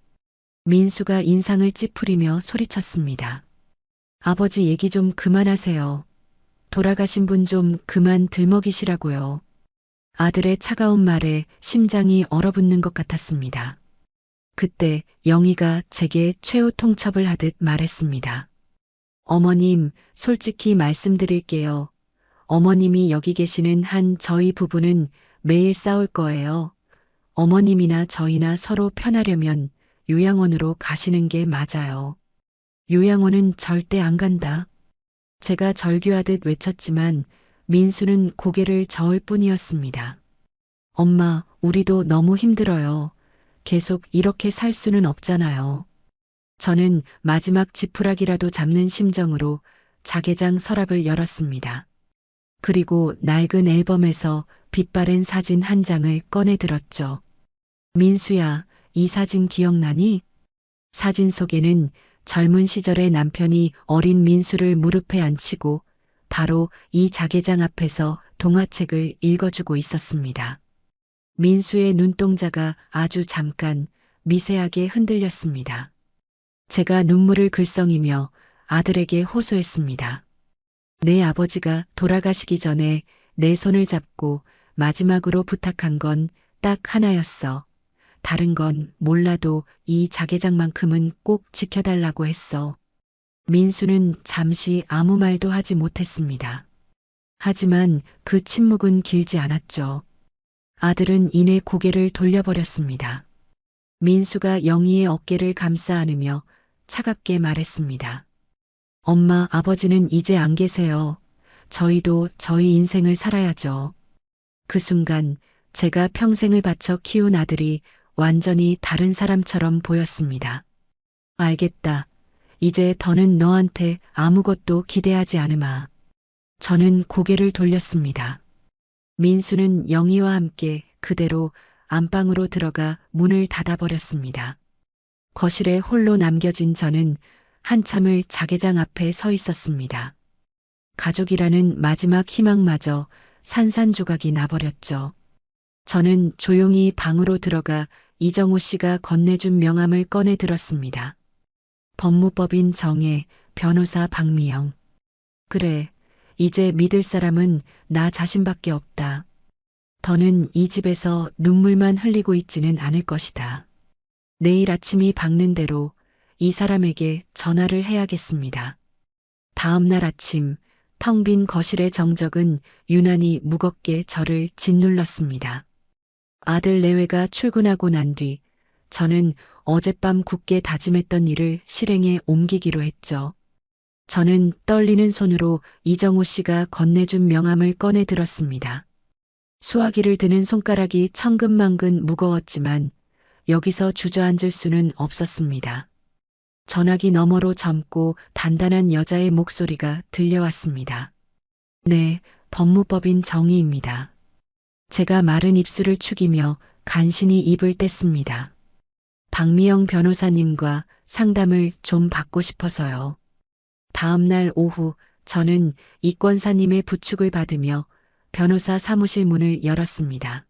민수가 인상을 찌푸리며 소리쳤습니다. 아버지 얘기 좀 그만하세요. 돌아가신 분 좀 그만 들먹이시라고요. 아들의 차가운 말에 심장이 얼어붙는 것 같았습니다. 그때 영희가 제게 최후 통첩을 하듯 말했습니다. 어머님, 솔직히 말씀드릴게요. 어머님이 여기 계시는 한 저희 부부는 매일 싸울 거예요. 어머님이나 저희나 서로 편하려면 요양원으로 가시는 게 맞아요. 요양원은 절대 안 간다. 제가 절규하듯 외쳤지만 민수는 고개를 저을 뿐이었습니다. 엄마, 우리도 너무 힘들어요. 계속 이렇게 살 수는 없잖아요. 저는 마지막 지푸라기라도 잡는 심정으로 자개장 서랍을 열었습니다. 그리고 낡은 앨범에서 빛바랜 사진 한 장을 꺼내 들었죠. 민수야, 이 사진 기억나니? 사진 속에는 젊은 시절의 남편이 어린 민수를 무릎에 앉히고 바로 이 자개장 앞에서 동화책을 읽어주고 있었습니다. 민수의 눈동자가 아주 잠깐 미세하게 흔들렸습니다. 제가 눈물을 글썽이며 아들에게 호소했습니다. 내 아버지가 돌아가시기 전에 내 손을 잡고 마지막으로 부탁한 건 딱 하나였어. 다른 건 몰라도 이 자개장만큼은 꼭 지켜달라고 했어. 민수는 잠시 아무 말도 하지 못했습니다. 하지만 그 침묵은 길지 않았죠. 아들은 이내 고개를 돌려버렸습니다. 민수가 영희의 어깨를 감싸 안으며 차갑게 말했습니다. 엄마, 아버지는 이제 안 계세요. 저희도 저희 인생을 살아야죠. 그 순간 제가 평생을 바쳐 키운 아들이 완전히 다른 사람처럼 보였습니다. 알겠다. 이제 더는 너한테 아무것도 기대하지 않으마. 저는 고개를 돌렸습니다. 민수는 영희와 함께 그대로 안방으로 들어가 문을 닫아버렸습니다. 거실에 홀로 남겨진 저는 한참을 자개장 앞에 서 있었습니다. 가족이라는 마지막 희망마저 산산조각이 나버렸죠. 저는 조용히 방으로 들어가 이정호 씨가 건네준 명함을 꺼내 들었습니다. 법무법인 정혜, 변호사 박미영. 그래, 이제 믿을 사람은 나 자신밖에 없다. 더는 이 집에서 눈물만 흘리고 있지는 않을 것이다. 내일 아침이 밝는 대로 이 사람에게 전화를 해야겠습니다. 다음 날 아침, 텅 빈 거실의 정적은 유난히 무겁게 저를 짓눌렀습니다. 아들 내외가 출근하고 난 뒤 저는 어젯밤 굳게 다짐했던 일을 실행에 옮기기로 했죠. 저는 떨리는 손으로 이정호 씨가 건네준 명함을 꺼내 들었습니다. 수화기를 드는 손가락이 천근만근 무거웠지만 여기서 주저앉을 수는 없었습니다. 전화기 너머로 젊고 단단한 여자의 목소리가 들려왔습니다. 네, 법무법인 정희입니다. 제가 마른 입술을 축이며 간신히 입을 뗐습니다. 박미영 변호사님과 상담을 좀 받고 싶어서요. 다음 날 오후 저는 이권사님의 부축을 받으며 변호사 사무실 문을 열었습니다.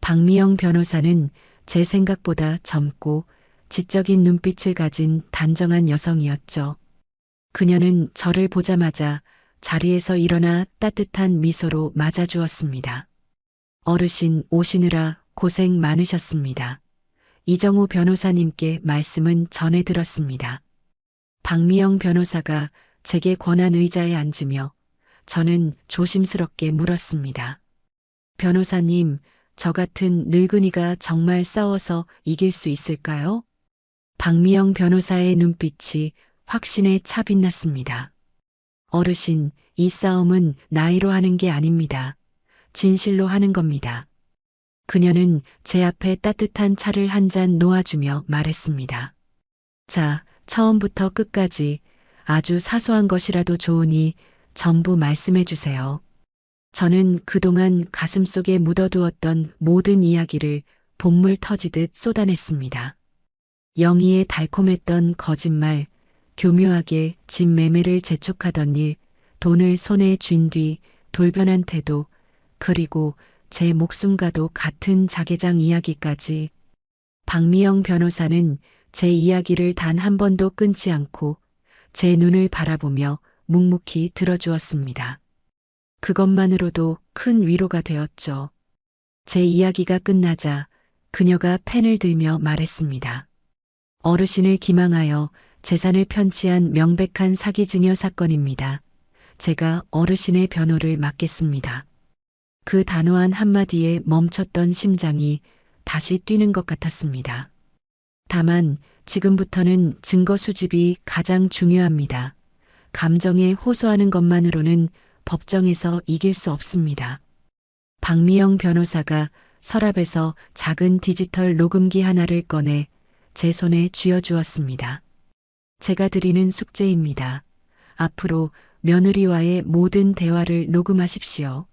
박미영 변호사는 제 생각보다 젊고 지적인 눈빛을 가진 단정한 여성이었죠. 그녀는 저를 보자마자 자리에서 일어나 따뜻한 미소로 맞아주었습니다. 어르신 오시느라 고생 많으셨습니다. 이정우 변호사님께 말씀은 전해 들었습니다. 박미영 변호사가 제게 권한 의자에 앉으며 저는 조심스럽게 물었습니다. 변호사님, 저 같은 늙은이가 정말 싸워서 이길 수 있을까요? 박미영 변호사의 눈빛이 확신에 차 빛났습니다. 어르신, 이 싸움은 나이로 하는 게 아닙니다. 진실로 하는 겁니다. 그녀는 제 앞에 따뜻한 차를 한 잔 놓아주며 말했습니다. 자, 처음부터 끝까지 아주 사소한 것이라도 좋으니 전부 말씀해 주세요. 저는 그동안 가슴속에 묻어두었던 모든 이야기를 본물 터지듯 쏟아냈습니다. 영희의 달콤했던 거짓말, 교묘하게 집 매매를 재촉하던 일, 돈을 손에 쥔 뒤 돌변한 태도, 그리고 제 목숨과도 같은 자개장 이야기까지. 박미영 변호사는 제 이야기를 단 한 번도 끊지 않고 제 눈을 바라보며 묵묵히 들어주었습니다. 그것만으로도 큰 위로가 되었죠. 제 이야기가 끝나자 그녀가 펜을 들며 말했습니다. 어르신을 기망하여 재산을 편취한 명백한 사기 증여 사건입니다. 제가 어르신의 변호를 맡겠습니다. 그 단호한 한마디에 멈췄던 심장이 다시 뛰는 것 같았습니다. 다만 지금부터는 증거 수집이 가장 중요합니다. 감정에 호소하는 것만으로는 법정에서 이길 수 없습니다. 박미영 변호사가 서랍에서 작은 디지털 녹음기 하나를 꺼내 제 손에 쥐어주었습니다. 제가 드리는 숙제입니다. 앞으로 며느리와의 모든 대화를 녹음하십시오.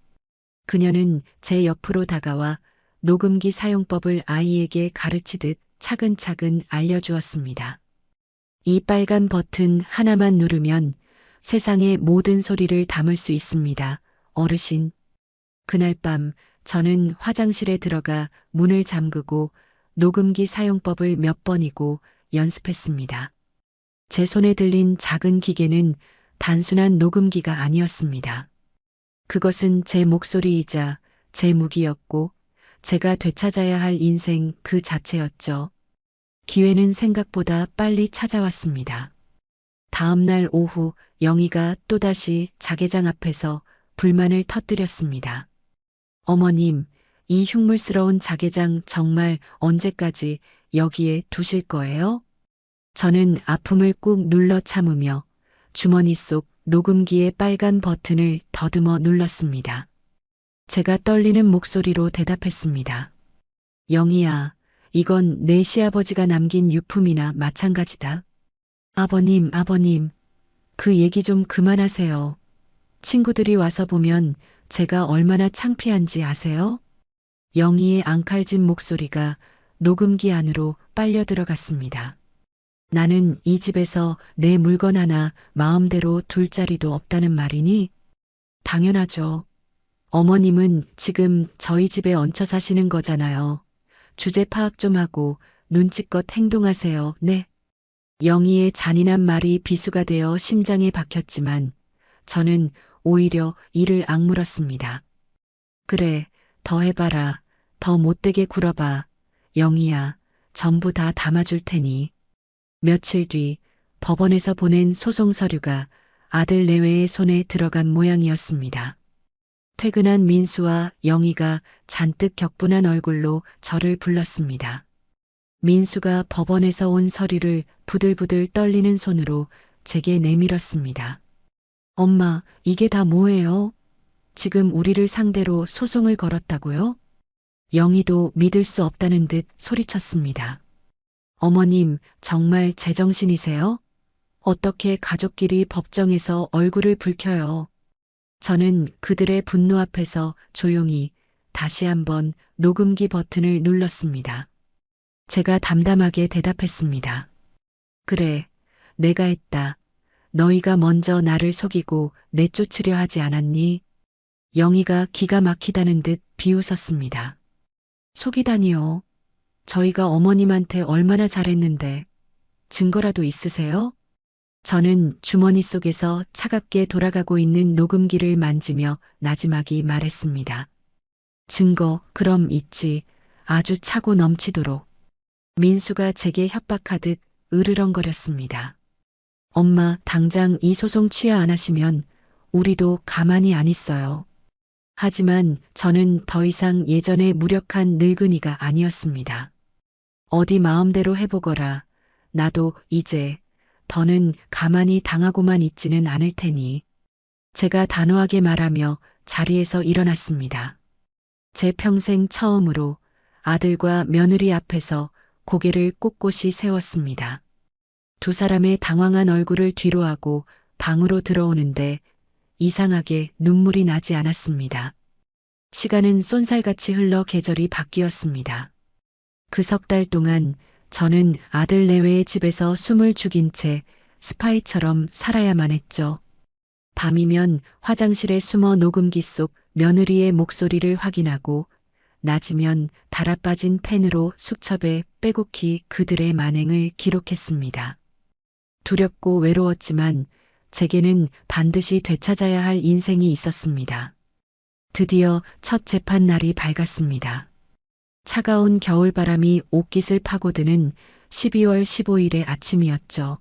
그녀는 제 옆으로 다가와 녹음기 사용법을 아이에게 가르치듯 차근차근 알려주었습니다. 이 빨간 버튼 하나만 누르면 세상의 모든 소리를 담을 수 있습니다. 어르신. 그날 밤 저는 화장실에 들어가 문을 잠그고 녹음기 사용법을 몇 번이고 연습했습니다. 제 손에 들린 작은 기계는 단순한 녹음기가 아니었습니다. 그것은 제 목소리이자 제 무기였고 제가 되찾아야 할 인생 그 자체였죠. 기회는 생각보다 빨리 찾아왔습니다. 다음 날 오후 영희가 또다시 자개장 앞에서 불만을 터뜨렸습니다. 어머님, 이 흉물스러운 자개장 정말 언제까지 여기에 두실 거예요? 저는 아픔을 꾹 눌러 참으며 주머니 속 녹음기의 빨간 버튼을 더듬어 눌렀습니다. 제가 떨리는 목소리로 대답했습니다. 영희야, 이건 내 시아버지가 남긴 유품이나 마찬가지다. 아버님, 그 얘기 좀 그만하세요. 친구들이 와서 보면 제가 얼마나 창피한지 아세요? 영희의 앙칼진 목소리가 녹음기 안으로 빨려 들어갔습니다. 나는 이 집에서 내 물건 하나 마음대로 둘 자리도 없다는 말이니? 당연하죠. 어머님은 지금 저희 집에 얹혀 사시는 거잖아요. 주제 파악 좀 하고 눈치껏 행동하세요. 네. 영희의 잔인한 말이 비수가 되어 심장에 박혔지만 저는 오히려 이를 악물었습니다. 그래, 더 해봐라. 더 못되게 굴어봐. 영희야, 전부 다 담아줄 테니. 며칠 뒤 법원에서 보낸 소송 서류가 아들 내외의 손에 들어간 모양이었습니다. 퇴근한 민수와 영희가 잔뜩 격분한 얼굴로 저를 불렀습니다. 민수가 법원에서 온 서류를 부들부들 떨리는 손으로 제게 내밀었습니다. 엄마, 이게 다 뭐예요? 지금 우리를 상대로 소송을 걸었다고요? 영희도 믿을 수 없다는 듯 소리쳤습니다. 어머님, 정말 제정신이세요? 어떻게 가족끼리 법정에서 얼굴을 붉혀요? 저는 그들의 분노 앞에서 조용히 다시 한번 녹음기 버튼을 눌렀습니다. 제가 담담하게 대답했습니다. 그래, 내가 했다. 너희가 먼저 나를 속이고 내쫓으려 하지 않았니? 영희가 기가 막히다는 듯 비웃었습니다. 속이다니요. 저희가 어머님한테 얼마나 잘했는데 증거라도 있으세요? 저는 주머니 속에서 차갑게 돌아가고 있는 녹음기를 만지며 나지막이 말했습니다. 증거, 그럼 있지. 아주 차고 넘치도록. 민수가 제게 협박하듯 으르렁거렸습니다. 엄마, 당장 이 소송 취하 안 하시면 우리도 가만히 안 있어요. 하지만 저는 더 이상 예전의 무력한 늙은이가 아니었습니다. 어디 마음대로 해보거라. 나도 이제 더는 가만히 당하고만 있지는 않을 테니. 제가 단호하게 말하며 자리에서 일어났습니다. 제 평생 처음으로 아들과 며느리 앞에서 고개를 꼿꼿이 세웠습니다. 두 사람의 당황한 얼굴을 뒤로하고 방으로 들어오는데 이상하게 눈물이 나지 않았습니다. 시간은 쏜살같이 흘러 계절이 바뀌었습니다. 그 석 달 동안 저는 아들 내외의 집에서 숨을 죽인 채 스파이처럼 살아야만 했죠. 밤이면 화장실에 숨어 녹음기 속 며느리의 목소리를 확인하고 낮이면 달아빠진 펜으로 수첩에 빼곡히 그들의 만행을 기록했습니다. 두렵고 외로웠지만 제게는 반드시 되찾아야 할 인생이 있었습니다. 드디어 첫 재판 날이 밝았습니다. 차가운 겨울바람이 옷깃을 파고드는 12월 15일의 아침이었죠.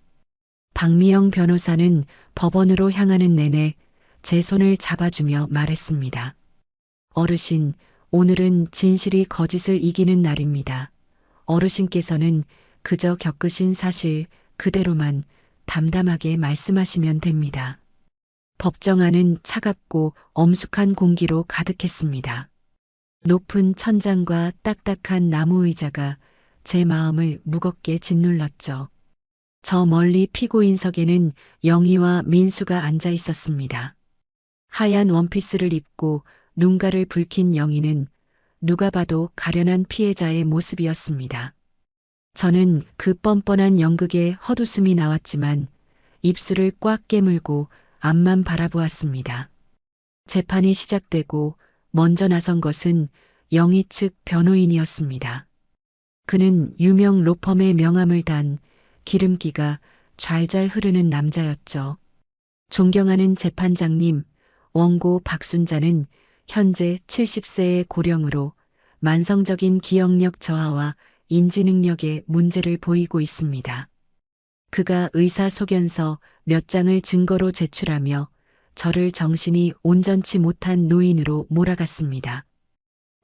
박미영 변호사는 법원으로 향하는 내내 제 손을 잡아주며 말했습니다. 어르신, 오늘은 진실이 거짓을 이기는 날입니다. 어르신께서는 그저 겪으신 사실 그대로만 담담하게 말씀하시면 됩니다. 법정 안은 차갑고 엄숙한 공기로 가득했습니다. 높은 천장과 딱딱한 나무 의자가 제 마음을 무겁게 짓눌렀죠. 저 멀리 피고인석에는 영희와 민수가 앉아 있었습니다. 하얀 원피스를 입고 눈가를 붉힌 영희는 누가 봐도 가련한 피해자의 모습이었습니다. 저는 그 뻔뻔한 연극에 헛웃음이 나왔지만 입술을 꽉 깨물고 앞만 바라보았습니다. 재판이 시작되고 먼저 나선 것은 영희 측 변호인이었습니다. 그는 유명 로펌의 명함을 단 기름기가 좔좔 흐르는 남자였죠. 존경하는 재판장님, 원고 박순자는 현재 70세의 고령으로 만성적인 기억력 저하와 인지 능력에 문제를 보이고 있습니다. 그가 의사소견서 몇 장을 증거로 제출하며 저를 정신이 온전치 못한 노인으로 몰아갔습니다.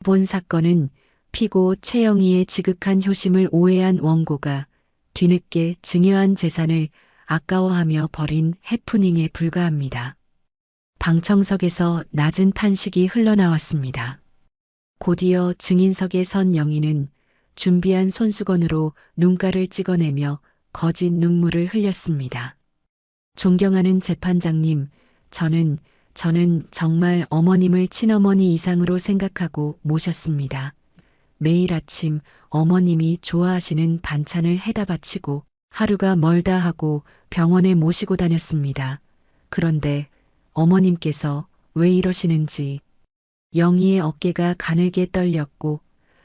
본 사건은 피고 최영희의 지극한 효심을 오해한 원고가 뒤늦게 증여한 재산을 아까워하며 벌인 해프닝에 불과합니다. 방청석에서 낮은 탄식이 흘러나왔습니다. 곧이어 증인석에 선 영희는 준비한 손수건으로 눈가를 찍어내며 거짓 눈물을 흘렸습니다. 존경하는 재판장님, 저는 정말 어머님을 친어머니 이상으로 생각하고 모셨습니다. 매일 아침 어머님이 좋아하시는 반찬을 해다 바치고 하루가 멀다 하고 병원에 모시고 다녔습니다. 그런데 어머님께서 왜 이러시는지. 영희의 어깨가 가늘게 떨렸고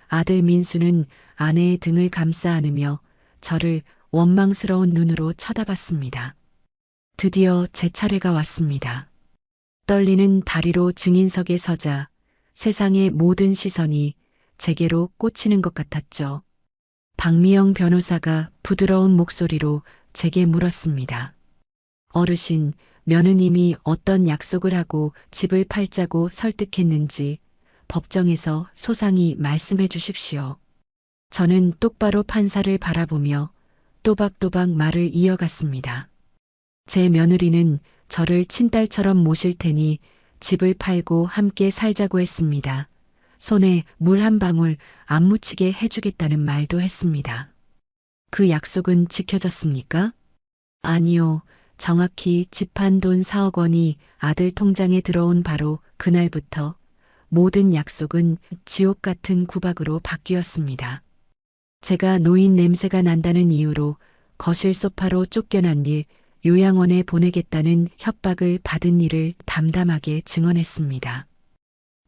아들 민수는 아내의 등을 감싸 안으며 저를 원망스러운 눈으로 쳐다봤습니다. 드디어 제 차례가 왔습니다. 떨리는 다리로 증인석에 서자 세상의 모든 시선이 제게로 꽂히는 것 같았죠. 박미영 변호사가 부드러운 목소리로 제게 물었습니다. 어르신, 며느님이 어떤 약속을 하고 집을 팔자고 설득했는지 법정에서 소상히 말씀해 주십시오. 저는 똑바로 판사를 바라보며 또박또박 말을 이어갔습니다. 제 며느리는 저를 친딸처럼 모실 테니 집을 팔고 함께 살자고 했습니다. 손에 물 한 방울 안 묻히게 해주겠다는 말도 했습니다. 그 약속은 지켜졌습니까? 아니요. 정확히 집 판 돈 4억 원이 아들 통장에 들어온 바로 그날부터 모든 약속은 지옥 같은 구박으로 바뀌었습니다. 제가 노인 냄새가 난다는 이유로 거실 소파로 쫓겨난 일, 요양원에 보내겠다는 협박을 받은 일을 담담하게 증언했습니다.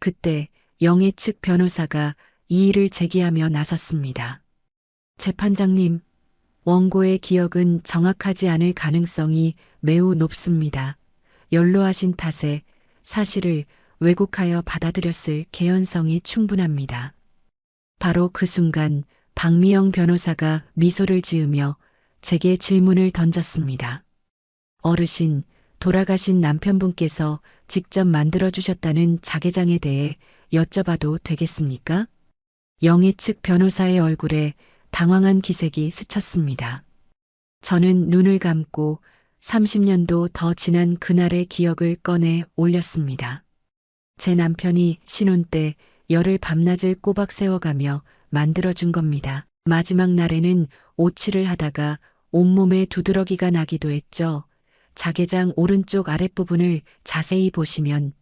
그때 영애 측 변호사가 이의를 제기하며 나섰습니다. 재판장님, 원고의 기억은 정확하지 않을 가능성이 매우 높습니다. 연로하신 탓에 사실을 왜곡하여 받아들였을 개연성이 충분합니다. 바로 그 순간 박미영 변호사가 미소를 지으며 제게 질문을 던졌습니다. 어르신, 돌아가신 남편분께서 직접 만들어주셨다는 자개장에 대해 여쭤봐도 되겠습니까? 영희 측 변호사의 얼굴에 당황한 기색이 스쳤습니다. 저는 눈을 감고 30년도 더 지난 그날의 기억을 꺼내 올렸습니다. 제 남편이 신혼 때 열을 밤낮을 꼬박 세워가며 만들어준 겁니다. 마지막 날에는 오칠을 하다가 온몸에 두드러기가 나기도 했죠. 자개장 오른쪽 아랫부분을 자세히 보시면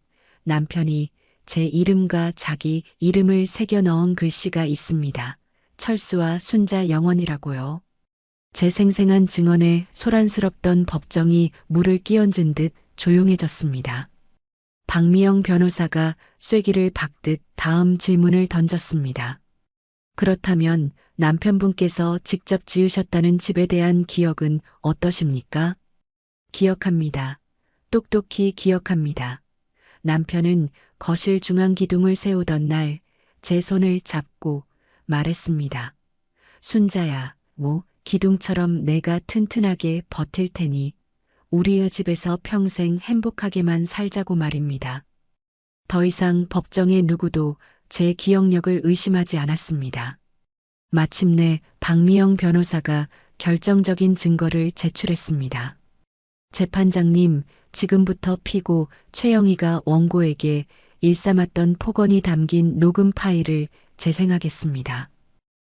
남편이 제 이름과 자기 이름을 새겨 넣은 글씨가 있습니다. 철수와 순자 영원이라고요. 제 생생한 증언에 소란스럽던 법정이 물을 끼얹은 듯 조용해졌습니다. 박미영 변호사가 쐐기를 박듯 다음 질문을 던졌습니다. 그렇다면 남편분께서 직접 지으셨다는 집에 대한 기억은 어떠십니까? 기억합니다. 똑똑히 기억합니다. 남편은 거실 중앙 기둥을 세우던 날 제 손을 잡고 말했습니다. 순자야, 기둥처럼 내가 튼튼하게 버틸 테니 우리의 집에서 평생 행복하게만 살자고 말입니다. 더 이상 법정의 누구도 제 기억력을 의심하지 않았습니다. 마침내 박미영 변호사가 결정적인 증거를 제출했습니다. 재판장님, 지금부터 피고 최영희가 원고에게 일삼았던 폭언이 담긴 녹음 파일을 재생하겠습니다.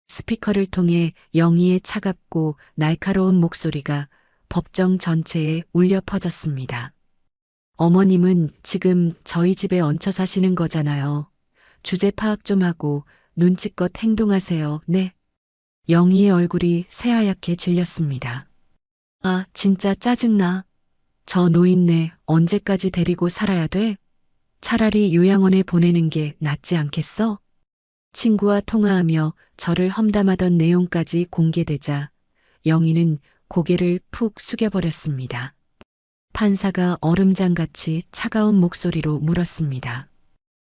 스피커를 통해 영희의 차갑고 날카로운 목소리가 법정 전체에 울려 퍼졌습니다. 어머님은 지금 저희 집에 얹혀 사시는 거잖아요. 주제 파악 좀 하고 눈치껏 행동하세요. 네. 영희의 얼굴이 새하얗게 질렸습니다. 아, 진짜 짜증나. 저 노인네 언제까지 데리고 살아야 돼? 차라리 요양원에 보내는 게 낫지 않겠어? 친구와 통화하며 저를 험담하던 내용까지 공개되자 영희는 고개를 푹 숙여버렸습니다. 판사가 얼음장같이 차가운 목소리로 물었습니다.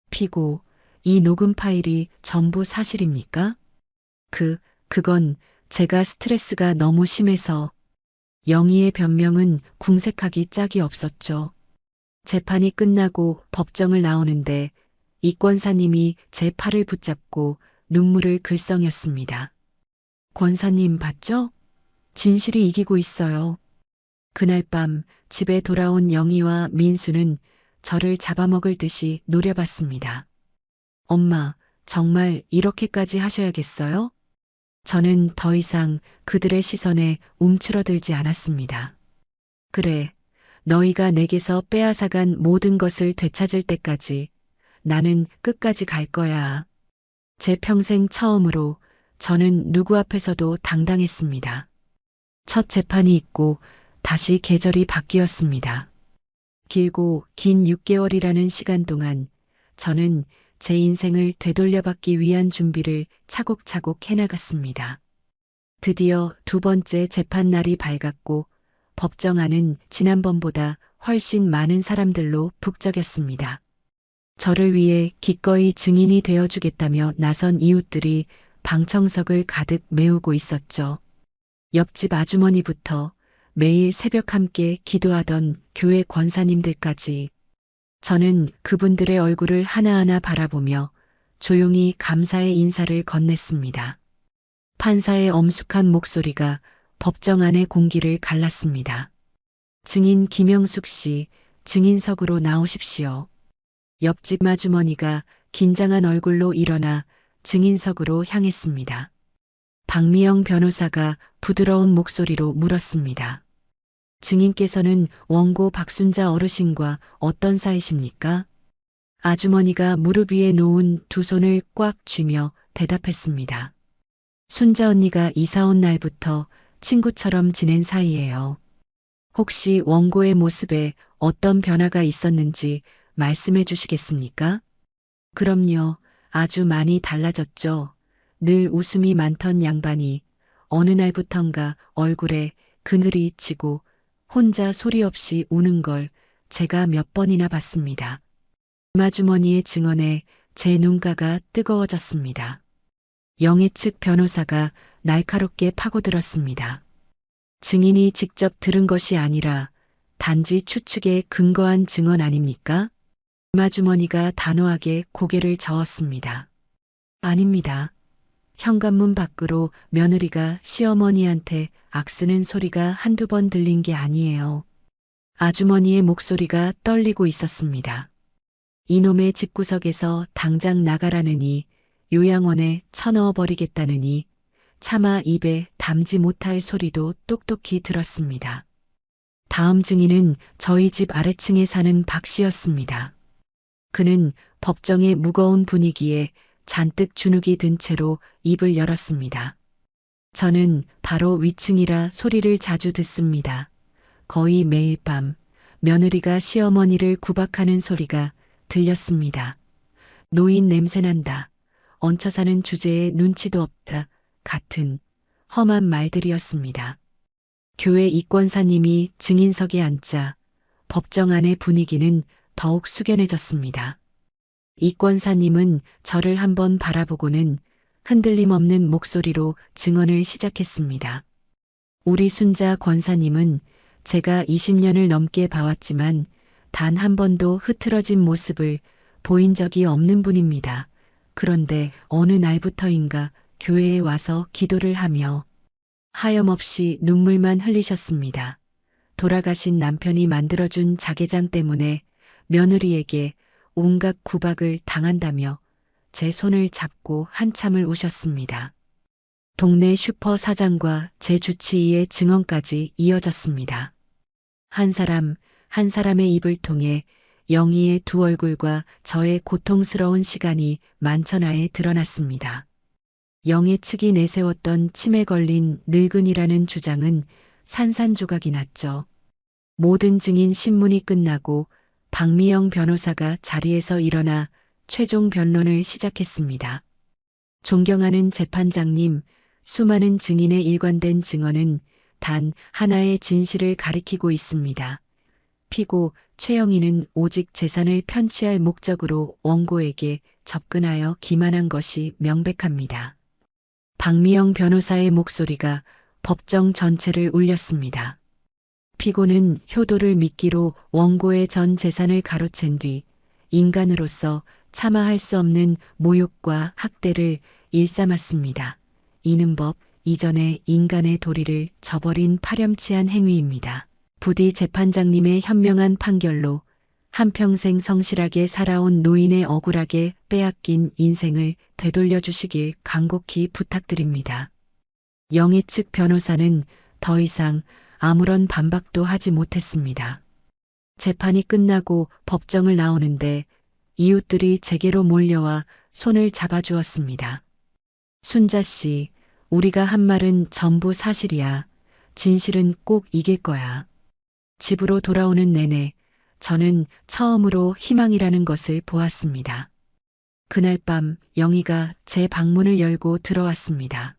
피고, 이 녹음 파일이 전부 사실입니까? 그건 제가 스트레스가 너무 심해서. 영희의 변명은 궁색하기 짝이 없었죠. 재판이 끝나고 법정을 나오는데 이 권사님이 제 팔을 붙잡고 눈물을 글썽였습니다. 권사님 봤죠? 진실이 이기고 있어요. 그날 밤 집에 돌아온 영희와 민수는 저를 잡아먹을 듯이 노려봤습니다. 엄마, 정말 이렇게까지 하셔야겠어요? 저는 더 이상 그들의 시선에 움츠러들지 않았습니다. 그래, 너희가 내게서 빼앗아간 모든 것을 되찾을 때까지 나는 끝까지 갈 거야. 제 평생 처음으로 저는 누구 앞에서도 당당했습니다. 첫 재판이 있고 다시 계절이 바뀌었습니다. 길고 긴 6개월이라는 시간 동안 저는 제 인생을 되돌려받기 위한 준비를 차곡차곡 해나갔습니다. 드디어 두 번째 재판 날이 밝았고 법정 안은 지난번보다 훨씬 많은 사람들로 북적였습니다. 저를 위해 기꺼이 증인이 되어주겠다며 나선 이웃들이 방청석을 가득 메우고 있었죠. 옆집 아주머니부터 매일 새벽 함께 기도하던 교회 권사님들까지 저는 그분들의 얼굴을 하나하나 바라보며 조용히 감사의 인사를 건넸습니다. 판사의 엄숙한 목소리가 법정 안의 공기를 갈랐습니다. 증인 김영숙 씨, 증인석으로 나오십시오. 옆집 아주머니가 긴장한 얼굴로 일어나 증인석으로 향했습니다. 박미영 변호사가 부드러운 목소리로 물었습니다. 증인께서는 원고 박순자 어르신과 어떤 사이십니까? 아주머니가 무릎 위에 놓은 두 손을 꽉 쥐며 대답했습니다. 순자 언니가 이사 온 날부터 친구처럼 지낸 사이예요. 혹시 원고의 모습에 어떤 변화가 있었는지 말씀해 주시겠습니까? 그럼요. 아주 많이 달라졌죠. 늘 웃음이 많던 양반이 어느 날부턴가 얼굴에 그늘이 지고 혼자 소리 없이 우는 걸 제가 몇 번이나 봤습니다. 아주머니의 증언에 제 눈가가 뜨거워졌습니다. 영애 측 변호사가 날카롭게 파고들었습니다. 증인이 직접 들은 것이 아니라 단지 추측에 근거한 증언 아닙니까? 마주머니가 단호하게 고개를 저었습니다. 아닙니다. 현관문 밖으로 며느리가 시어머니한테 악쓰는 소리가 한두 번 들린 게 아니에요. 아주머니의 목소리가 떨리고 있었습니다. 이놈의 집구석에서 당장 나가라느니 요양원에 쳐넣어 버리겠다느니 차마 입에 담지 못할 소리도 똑똑히 들었습니다. 다음 증인은 저희 집 아래층에 사는 박 씨였습니다. 그는 법정의 무거운 분위기에 잔뜩 주눅이 든 채로 입을 열었습니다. 저는 바로 위층이라 소리를 자주 듣습니다. 거의 매일 밤 며느리가 시어머니를 구박하는 소리가 들렸습니다. 노인 냄새난다. 얹혀 사는 주제에 눈치도 없다. 같은 험한 말들이었습니다. 교회 이권사님이 증인석에 앉자 법정 안의 분위기는 더욱 숙연해졌습니다. 이권사님은 저를 한번 바라보고는 흔들림 없는 목소리로 증언을 시작했습니다. 우리 순자 권사님은 제가 20년을 넘게 봐왔지만 단 한 번도 흐트러진 모습을 보인 적이 없는 분입니다. 그런데 어느 날부터인가 교회에 와서 기도를 하며 하염없이 눈물만 흘리셨습니다. 돌아가신 남편이 만들어준 자개장 때문에 며느리에게 온갖 구박을 당한다며 제 손을 잡고 한참을 우셨습니다. 동네 슈퍼 사장과 제 주치의의 증언까지 이어졌습니다. 한 사람의 입을 통해 영희의 두 얼굴과 저의 고통스러운 시간이 만천하에 드러났습니다. 영희 측이 내세웠던 치매 걸린 늙은이라는 주장은 산산조각이 났죠. 모든 증인 신문이 끝나고 박미영 변호사가 자리에서 일어나 최종 변론을 시작했습니다. 존경하는 재판장님, 수많은 증인의 일관된 증언은 단 하나의 진실을 가리키고 있습니다. 피고 최영희는 오직 재산을 편취할 목적으로 원고에게 접근하여 기만한 것이 명백합니다. 박미영 변호사의 목소리가 법정 전체를 울렸습니다. 피고는 효도를 미끼로 원고의 전 재산을 가로챈 뒤 인간으로서 참아할 수 없는 모욕과 학대를 일삼았습니다. 이는 법 이전에 인간의 도리를 저버린 파렴치한 행위입니다. 부디 재판장님의 현명한 판결로 한평생 성실하게 살아온 노인의 억울하게 빼앗긴 인생을 되돌려 주시길 간곡히 부탁드립니다. 영애 측 변호사는 더 이상 아무런 반박도 하지 못했습니다. 재판이 끝나고 법정을 나오는데 이웃들이 제게로 몰려와 손을 잡아주었습니다. 순자 씨, 우리가 한 말은 전부 사실이야. 진실은 꼭 이길 거야. 집으로 돌아오는 내내 저는 처음으로 희망이라는 것을 보았습니다. 그날 밤 영희가 제 방문을 열고 들어왔습니다.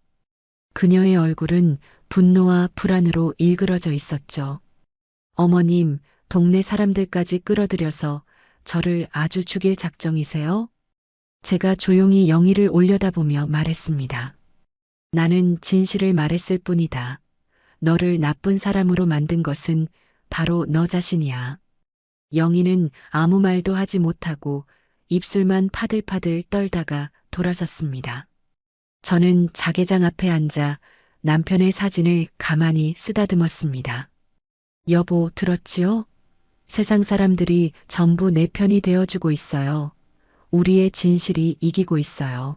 그녀의 얼굴은 분노와 불안으로 일그러져 있었죠. 어머님, 동네 사람들까지 끌어들여서 저를 아주 죽일 작정이세요? 제가 조용히 영희를 올려다보며 말했습니다. 나는 진실을 말했을 뿐이다. 너를 나쁜 사람으로 만든 것은 바로 너 자신이야. 영희는 아무 말도 하지 못하고 입술만 파들파들 떨다가 돌아섰습니다. 저는 자개장 앞에 앉아 남편의 사진을 가만히 쓰다듬었습니다. 여보, 들었지요? 세상 사람들이 전부 내 편이 되어주고 있어요. 우리의 진실이 이기고 있어요.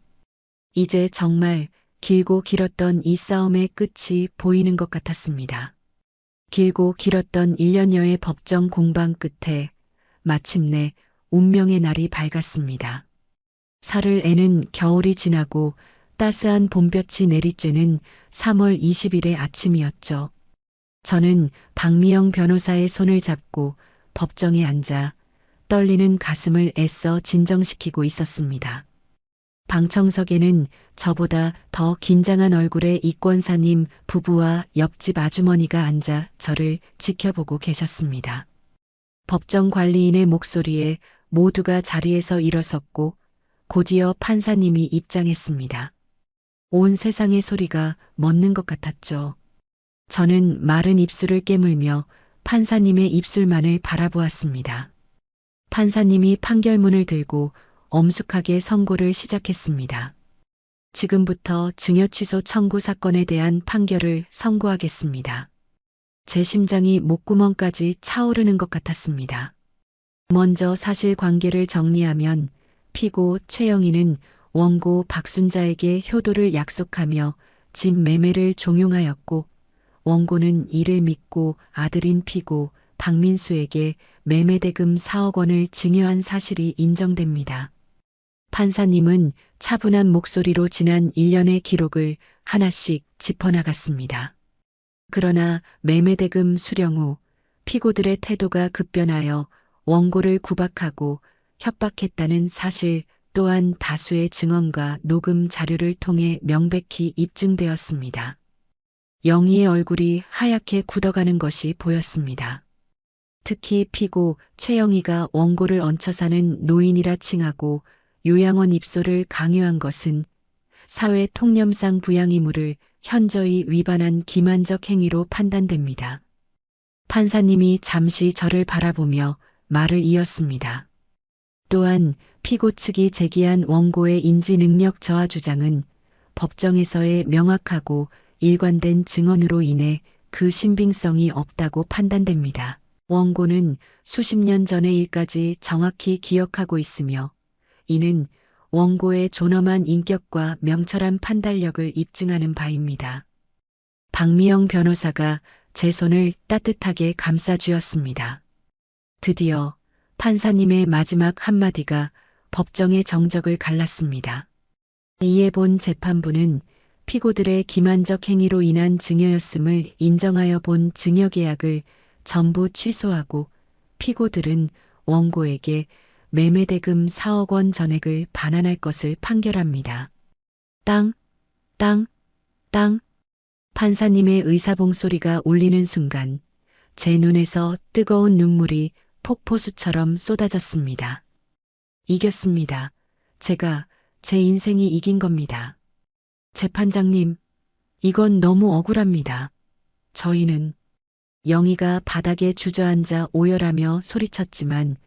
이제 정말 길고 길었던 이 싸움의 끝이 보이는 것 같았습니다. 길고 길었던 1년여의 법정 공방 끝에 마침내 운명의 날이 밝았습니다. 살을 애는 겨울이 지나고 따스한 봄볕이 내리쬐는 3월 20일의 아침이었죠. 저는 박미영 변호사의 손을 잡고 법정에 앉아 떨리는 가슴을 애써 진정시키고 있었습니다. 방청석에는 저보다 더 긴장한 얼굴의 이권사님 부부와 옆집 아주머니가 앉아 저를 지켜보고 계셨습니다. 법정 관리인의 목소리에 모두가 자리에서 일어섰고 곧이어 판사님이 입장했습니다. 온 세상의 소리가 멎는 것 같았죠. 저는 마른 입술을 깨물며 판사님의 입술만을 바라보았습니다. 판사님이 판결문을 들고 엄숙하게 선고를 시작했습니다. 지금부터 증여 취소 청구 사건에 대한 판결을 선고하겠습니다. 제 심장이 목구멍까지 차오르는 것 같았습니다. 먼저 사실관계를 정리하면 피고 최영희는 원고 박순자에게 효도를 약속하며 집 매매를 종용하였고, 원고는 이를 믿고 아들인 피고 박민수에게 매매대금 4억 원을 증여한 사실이 인정됩니다. 판사님은 차분한 목소리로 지난 1년의 기록을 하나씩 짚어나갔습니다. 그러나 매매대금 수령 후 피고들의 태도가 급변하여 원고를 구박하고 협박했다는 사실 또한 다수의 증언과 녹음 자료를 통해 명백히 입증되었습니다. 영희의 얼굴이 하얗게 굳어가는 것이 보였습니다. 특히 피고 최영희가 원고를 얹혀 사는 노인이라 칭하고 요양원 입소를 강요한 것은 사회 통념상 부양의무를 현저히 위반한 기만적 행위로 판단됩니다. 판사님이 잠시 저를 바라보며 말을 이었습니다. 또한 피고 측이 제기한 원고의 인지 능력 저하 주장은 법정에서의 명확하고 일관된 증언으로 인해 그 신빙성이 없다고 판단됩니다. 원고는 수십 년 전의 일까지 정확히 기억하고 있으며 이는 원고의 존엄한 인격과 명철한 판단력을 입증하는 바입니다. 박미영 변호사가 제 손을 따뜻하게 감싸주었습니다. 드디어 판사님의 마지막 한마디가 법정의 정적을 갈랐습니다. 이에 본 재판부는 피고들의 기만적 행위로 인한 증여였음을 인정하여 본 증여계약을 전부 취소하고 피고들은 원고에게 매매대금 4억 원 전액을 반환할 것을 판결합니다. 땅, 땅, 땅. 판사님의 의사봉 소리가 울리는 순간 제 눈에서 뜨거운 눈물이 폭포수처럼 쏟아졌습니다. 이겼습니다. 제가 제 인생이 이긴 겁니다. 재판장님, 이건 너무 억울합니다. 저희는 영희가 바닥에 주저앉아 오열하며 소리쳤지만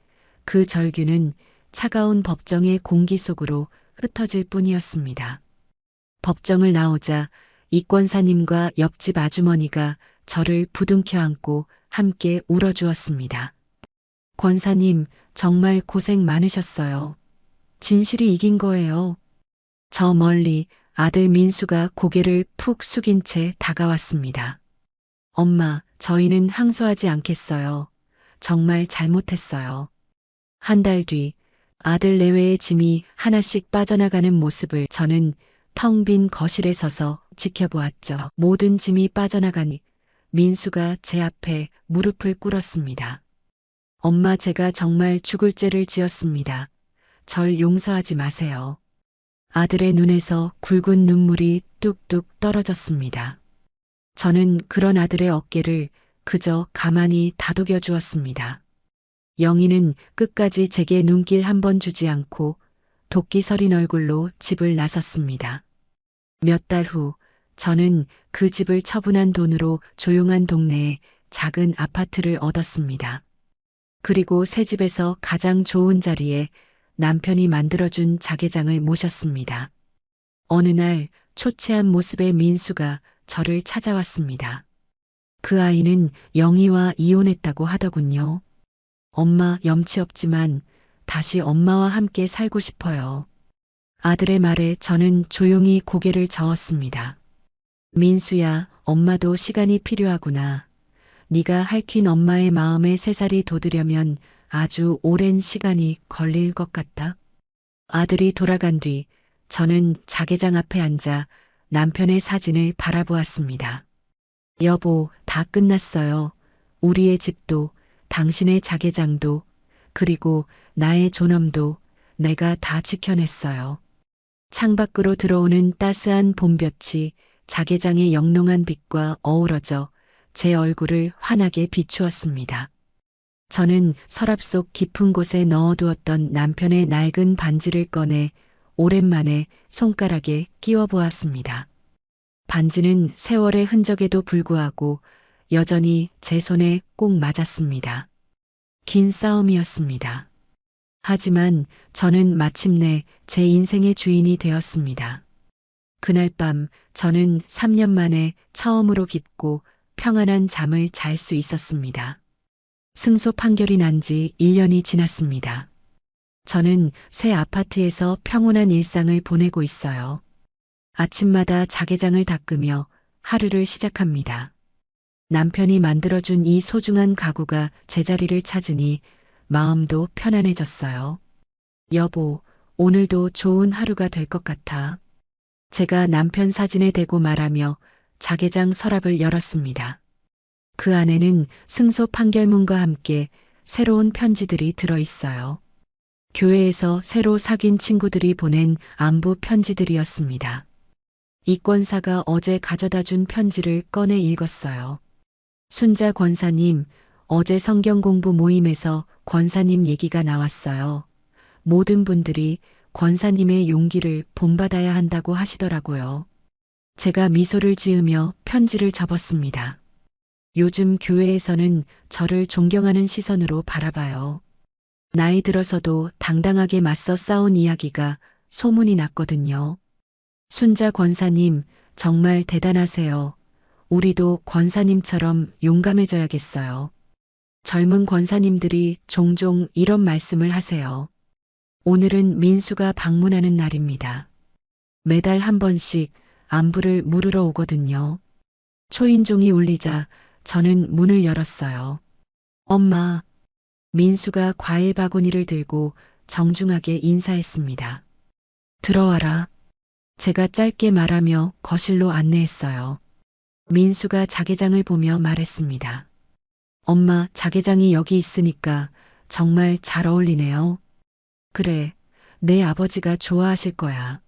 그 절규는 차가운 법정의 공기 속으로 흩어질 뿐이었습니다. 법정을 나오자 이권사님과 옆집 아주머니가 저를 부둥켜 안고 함께 울어주었습니다. 권사님, 정말 고생 많으셨어요. 진실이 이긴 거예요. 저 멀리 아들 민수가 고개를 푹 숙인 채 다가왔습니다. 엄마, 저희는 항소하지 않겠어요. 정말 잘못했어요. 한 달 뒤 아들 내외의 짐이 하나씩 빠져나가는 모습을 저는 텅 빈 거실에 서서 지켜보았죠. 모든 짐이 빠져나가니 민수가 제 앞에 무릎을 꿇었습니다. 엄마, 제가 정말 죽을 죄를 지었습니다. 절 용서하지 마세요. 아들의 눈에서 굵은 눈물이 뚝뚝 떨어졌습니다. 저는 그런 아들의 어깨를 그저 가만히 다독여 주었습니다. 영희는 끝까지 제게 눈길 한 번 주지 않고 도끼 서린 얼굴로 집을 나섰습니다. 몇 달 후 저는 그 집을 처분한 돈으로 조용한 동네에 작은 아파트를 얻었습니다. 그리고 새 집에서 가장 좋은 자리에 남편이 만들어준 자개장을 모셨습니다. 어느 날 초췌한 모습의 민수가 저를 찾아왔습니다. 그 아이는 영희와 이혼했다고 하더군요. 엄마, 염치 없지만 다시 엄마와 함께 살고 싶어요. 아들의 말에 저는 조용히 고개를 저었습니다. 민수야, 엄마도 시간이 필요하구나. 네가 핥힌 엄마의 마음에 새살이 돋으려면 아주 오랜 시간이 걸릴 것 같다. 아들이 돌아간 뒤 저는 자개장 앞에 앉아 남편의 사진을 바라보았습니다. 여보, 다 끝났어요. 우리의 집도, 당신의 자개장도, 그리고 나의 존엄도 내가 다 지켜냈어요. 창밖으로 들어오는 따스한 봄볕이 자개장의 영롱한 빛과 어우러져 제 얼굴을 환하게 비추었습니다. 저는 서랍 속 깊은 곳에 넣어두었던 남편의 낡은 반지를 꺼내 오랜만에 손가락에 끼워 보았습니다. 반지는 세월의 흔적에도 불구하고 여전히 제 손에 꼭 맞았습니다. 긴 싸움이었습니다. 하지만 저는 마침내 제 인생의 주인이 되었습니다. 그날 밤 저는 3년 만에 처음으로 깊고 평안한 잠을 잘 수 있었습니다. 승소 판결이 난 지 1년이 지났습니다. 저는 새 아파트에서 평온한 일상을 보내고 있어요. 아침마다 자개장을 닦으며 하루를 시작합니다. 남편이 만들어준 이 소중한 가구가 제자리를 찾으니 마음도 편안해졌어요. 여보, 오늘도 좋은 하루가 될 것 같아. 제가 남편 사진에 대고 말하며 자개장 서랍을 열었습니다. 그 안에는 승소 판결문과 함께 새로운 편지들이 들어 있어요. 교회에서 새로 사귄 친구들이 보낸 안부 편지들이었습니다. 이권사가 어제 가져다 준 편지를 꺼내 읽었어요. 순자 권사님, 어제 성경 공부 모임에서 권사님 얘기가 나왔어요. 모든 분들이 권사님의 용기를 본받아야 한다고 하시더라고요. 제가 미소를 지으며 편지를 접었습니다. 요즘 교회에서는 저를 존경하는 시선으로 바라봐요. 나이 들어서도 당당하게 맞서 싸운 이야기가 소문이 났거든요. 순자 권사님, 정말 대단하세요. 우리도 권사님처럼 용감해져야겠어요. 젊은 권사님들이 종종 이런 말씀을 하세요. 오늘은 민수가 방문하는 날입니다. 매달 한 번씩 안부를 물으러 오거든요. 초인종이 울리자 저는 문을 열었어요. 엄마, 민수가 과일 바구니를 들고 정중하게 인사했습니다. 들어와라. 제가 짧게 말하며 거실로 안내했어요. 민수가 자개장을 보며 말했습니다. 엄마, 자개장이 여기 있으니까 정말 잘 어울리네요. 그래, 내 아버지가 좋아하실 거야.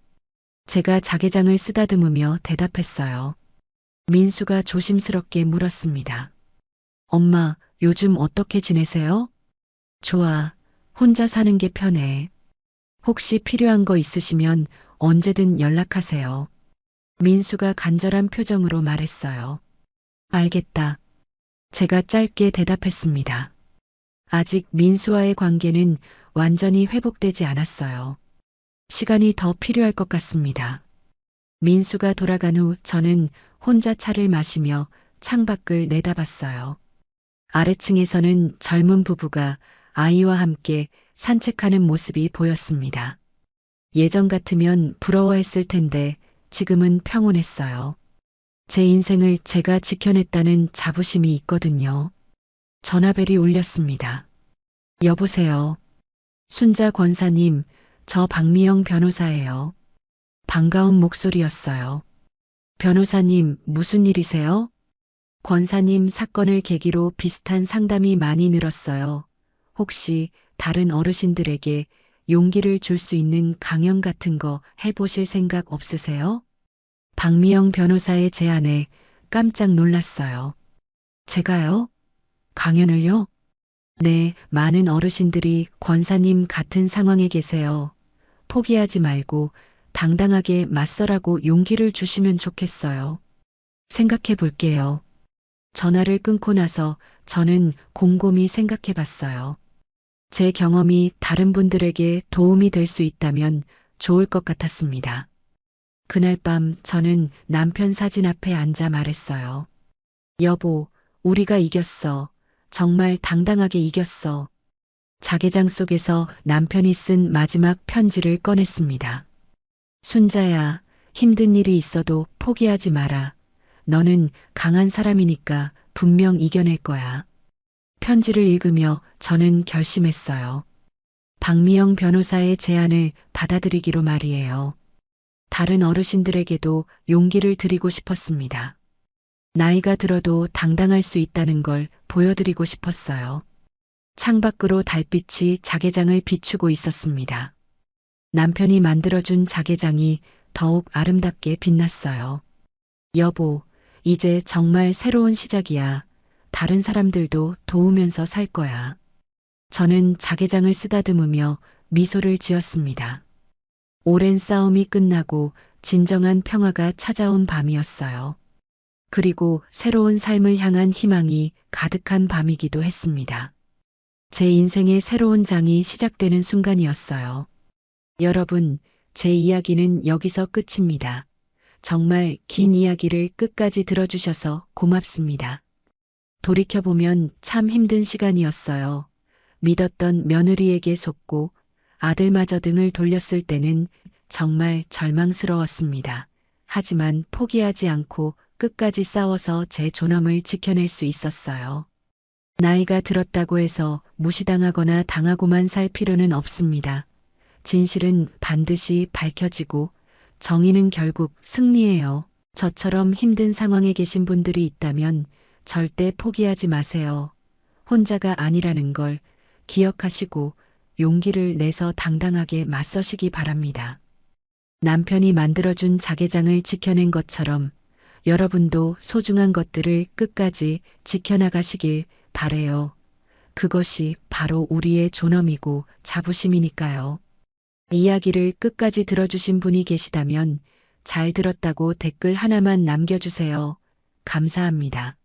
제가 자개장을 쓰다듬으며 대답했어요. 민수가 조심스럽게 물었습니다. 엄마, 요즘 어떻게 지내세요? 좋아, 혼자 사는 게 편해. 혹시 필요한 거 있으시면 언제든 연락하세요. 민수가 간절한 표정으로 말했어요. 알겠다. 제가 짧게 대답했습니다. 아직 민수와의 관계는 완전히 회복되지 않았어요. 시간이 더 필요할 것 같습니다. 민수가 돌아간 후 저는 혼자 차를 마시며 창밖을 내다봤어요. 아래층에서는 젊은 부부가 아이와 함께 산책하는 모습이 보였습니다. 예전 같으면 부러워했을 텐데 지금은 평온했어요. 제 인생을 제가 지켜냈다는 자부심이 있거든요. 전화벨이 울렸습니다. 여보세요. 순자 권사님, 저 박미영 변호사예요. 반가운 목소리였어요. 변호사님, 무슨 일이세요? 권사님 사건을 계기로 비슷한 상담이 많이 늘었어요. 혹시 다른 어르신들에게 용기를 줄 수 있는 강연 같은 거 해보실 생각 없으세요? 박미영 변호사의 제안에 깜짝 놀랐어요. 제가요? 강연을요? 네, 많은 어르신들이 권사님 같은 상황에 계세요. 포기하지 말고 당당하게 맞서라고 용기를 주시면 좋겠어요. 생각해 볼게요. 전화를 끊고 나서 저는 곰곰이 생각해 봤어요. 제 경험이 다른 분들에게 도움이 될 수 있다면 좋을 것 같았습니다. 그날 밤 저는 남편 사진 앞에 앉아 말했어요. 여보, 우리가 이겼어. 정말 당당하게 이겼어. 자개장 속에서 남편이 쓴 마지막 편지를 꺼냈습니다. 순자야, 힘든 일이 있어도 포기하지 마라. 너는 강한 사람이니까 분명 이겨낼 거야. 편지를 읽으며 저는 결심했어요. 박미영 변호사의 제안을 받아들이기로 말이에요. 다른 어르신들에게도 용기를 드리고 싶었습니다. 나이가 들어도 당당할 수 있다는 걸 보여드리고 싶었어요. 창밖으로 달빛이 자개장을 비추고 있었습니다. 남편이 만들어준 자개장이 더욱 아름답게 빛났어요. 여보, 이제 정말 새로운 시작이야. 다른 사람들도 도우면서 살 거야. 저는 자개장을 쓰다듬으며 미소를 지었습니다. 오랜 싸움이 끝나고 진정한 평화가 찾아온 밤이었어요. 그리고 새로운 삶을 향한 희망이 가득한 밤이기도 했습니다. 제 인생의 새로운 장이 시작되는 순간이었어요. 여러분, 제 이야기는 여기서 끝입니다. 정말 긴 이야기를 끝까지 들어주셔서 고맙습니다. 돌이켜보면 참 힘든 시간이었어요. 믿었던 며느리에게 속고 아들마저 등을 돌렸을 때는 정말 절망스러웠습니다. 하지만 포기하지 않고 끝까지 싸워서 제 존엄을 지켜낼 수 있었어요. 나이가 들었다고 해서 무시당하거나 당하고만 살 필요는 없습니다. 진실은 반드시 밝혀지고 정의는 결국 승리해요. 저처럼 힘든 상황에 계신 분들이 있다면 절대 포기하지 마세요. 혼자가 아니라는 걸 기억하시고 용기를 내서 당당하게 맞서시기 바랍니다. 남편이 만들어준 자개장을 지켜낸 것처럼 여러분도 소중한 것들을 끝까지 지켜나가시길 바래요. 그것이 바로 우리의 존엄이고 자부심이니까요. 이야기를 끝까지 들어주신 분이 계시다면 잘 들었다고 댓글 하나만 남겨주세요. 감사합니다.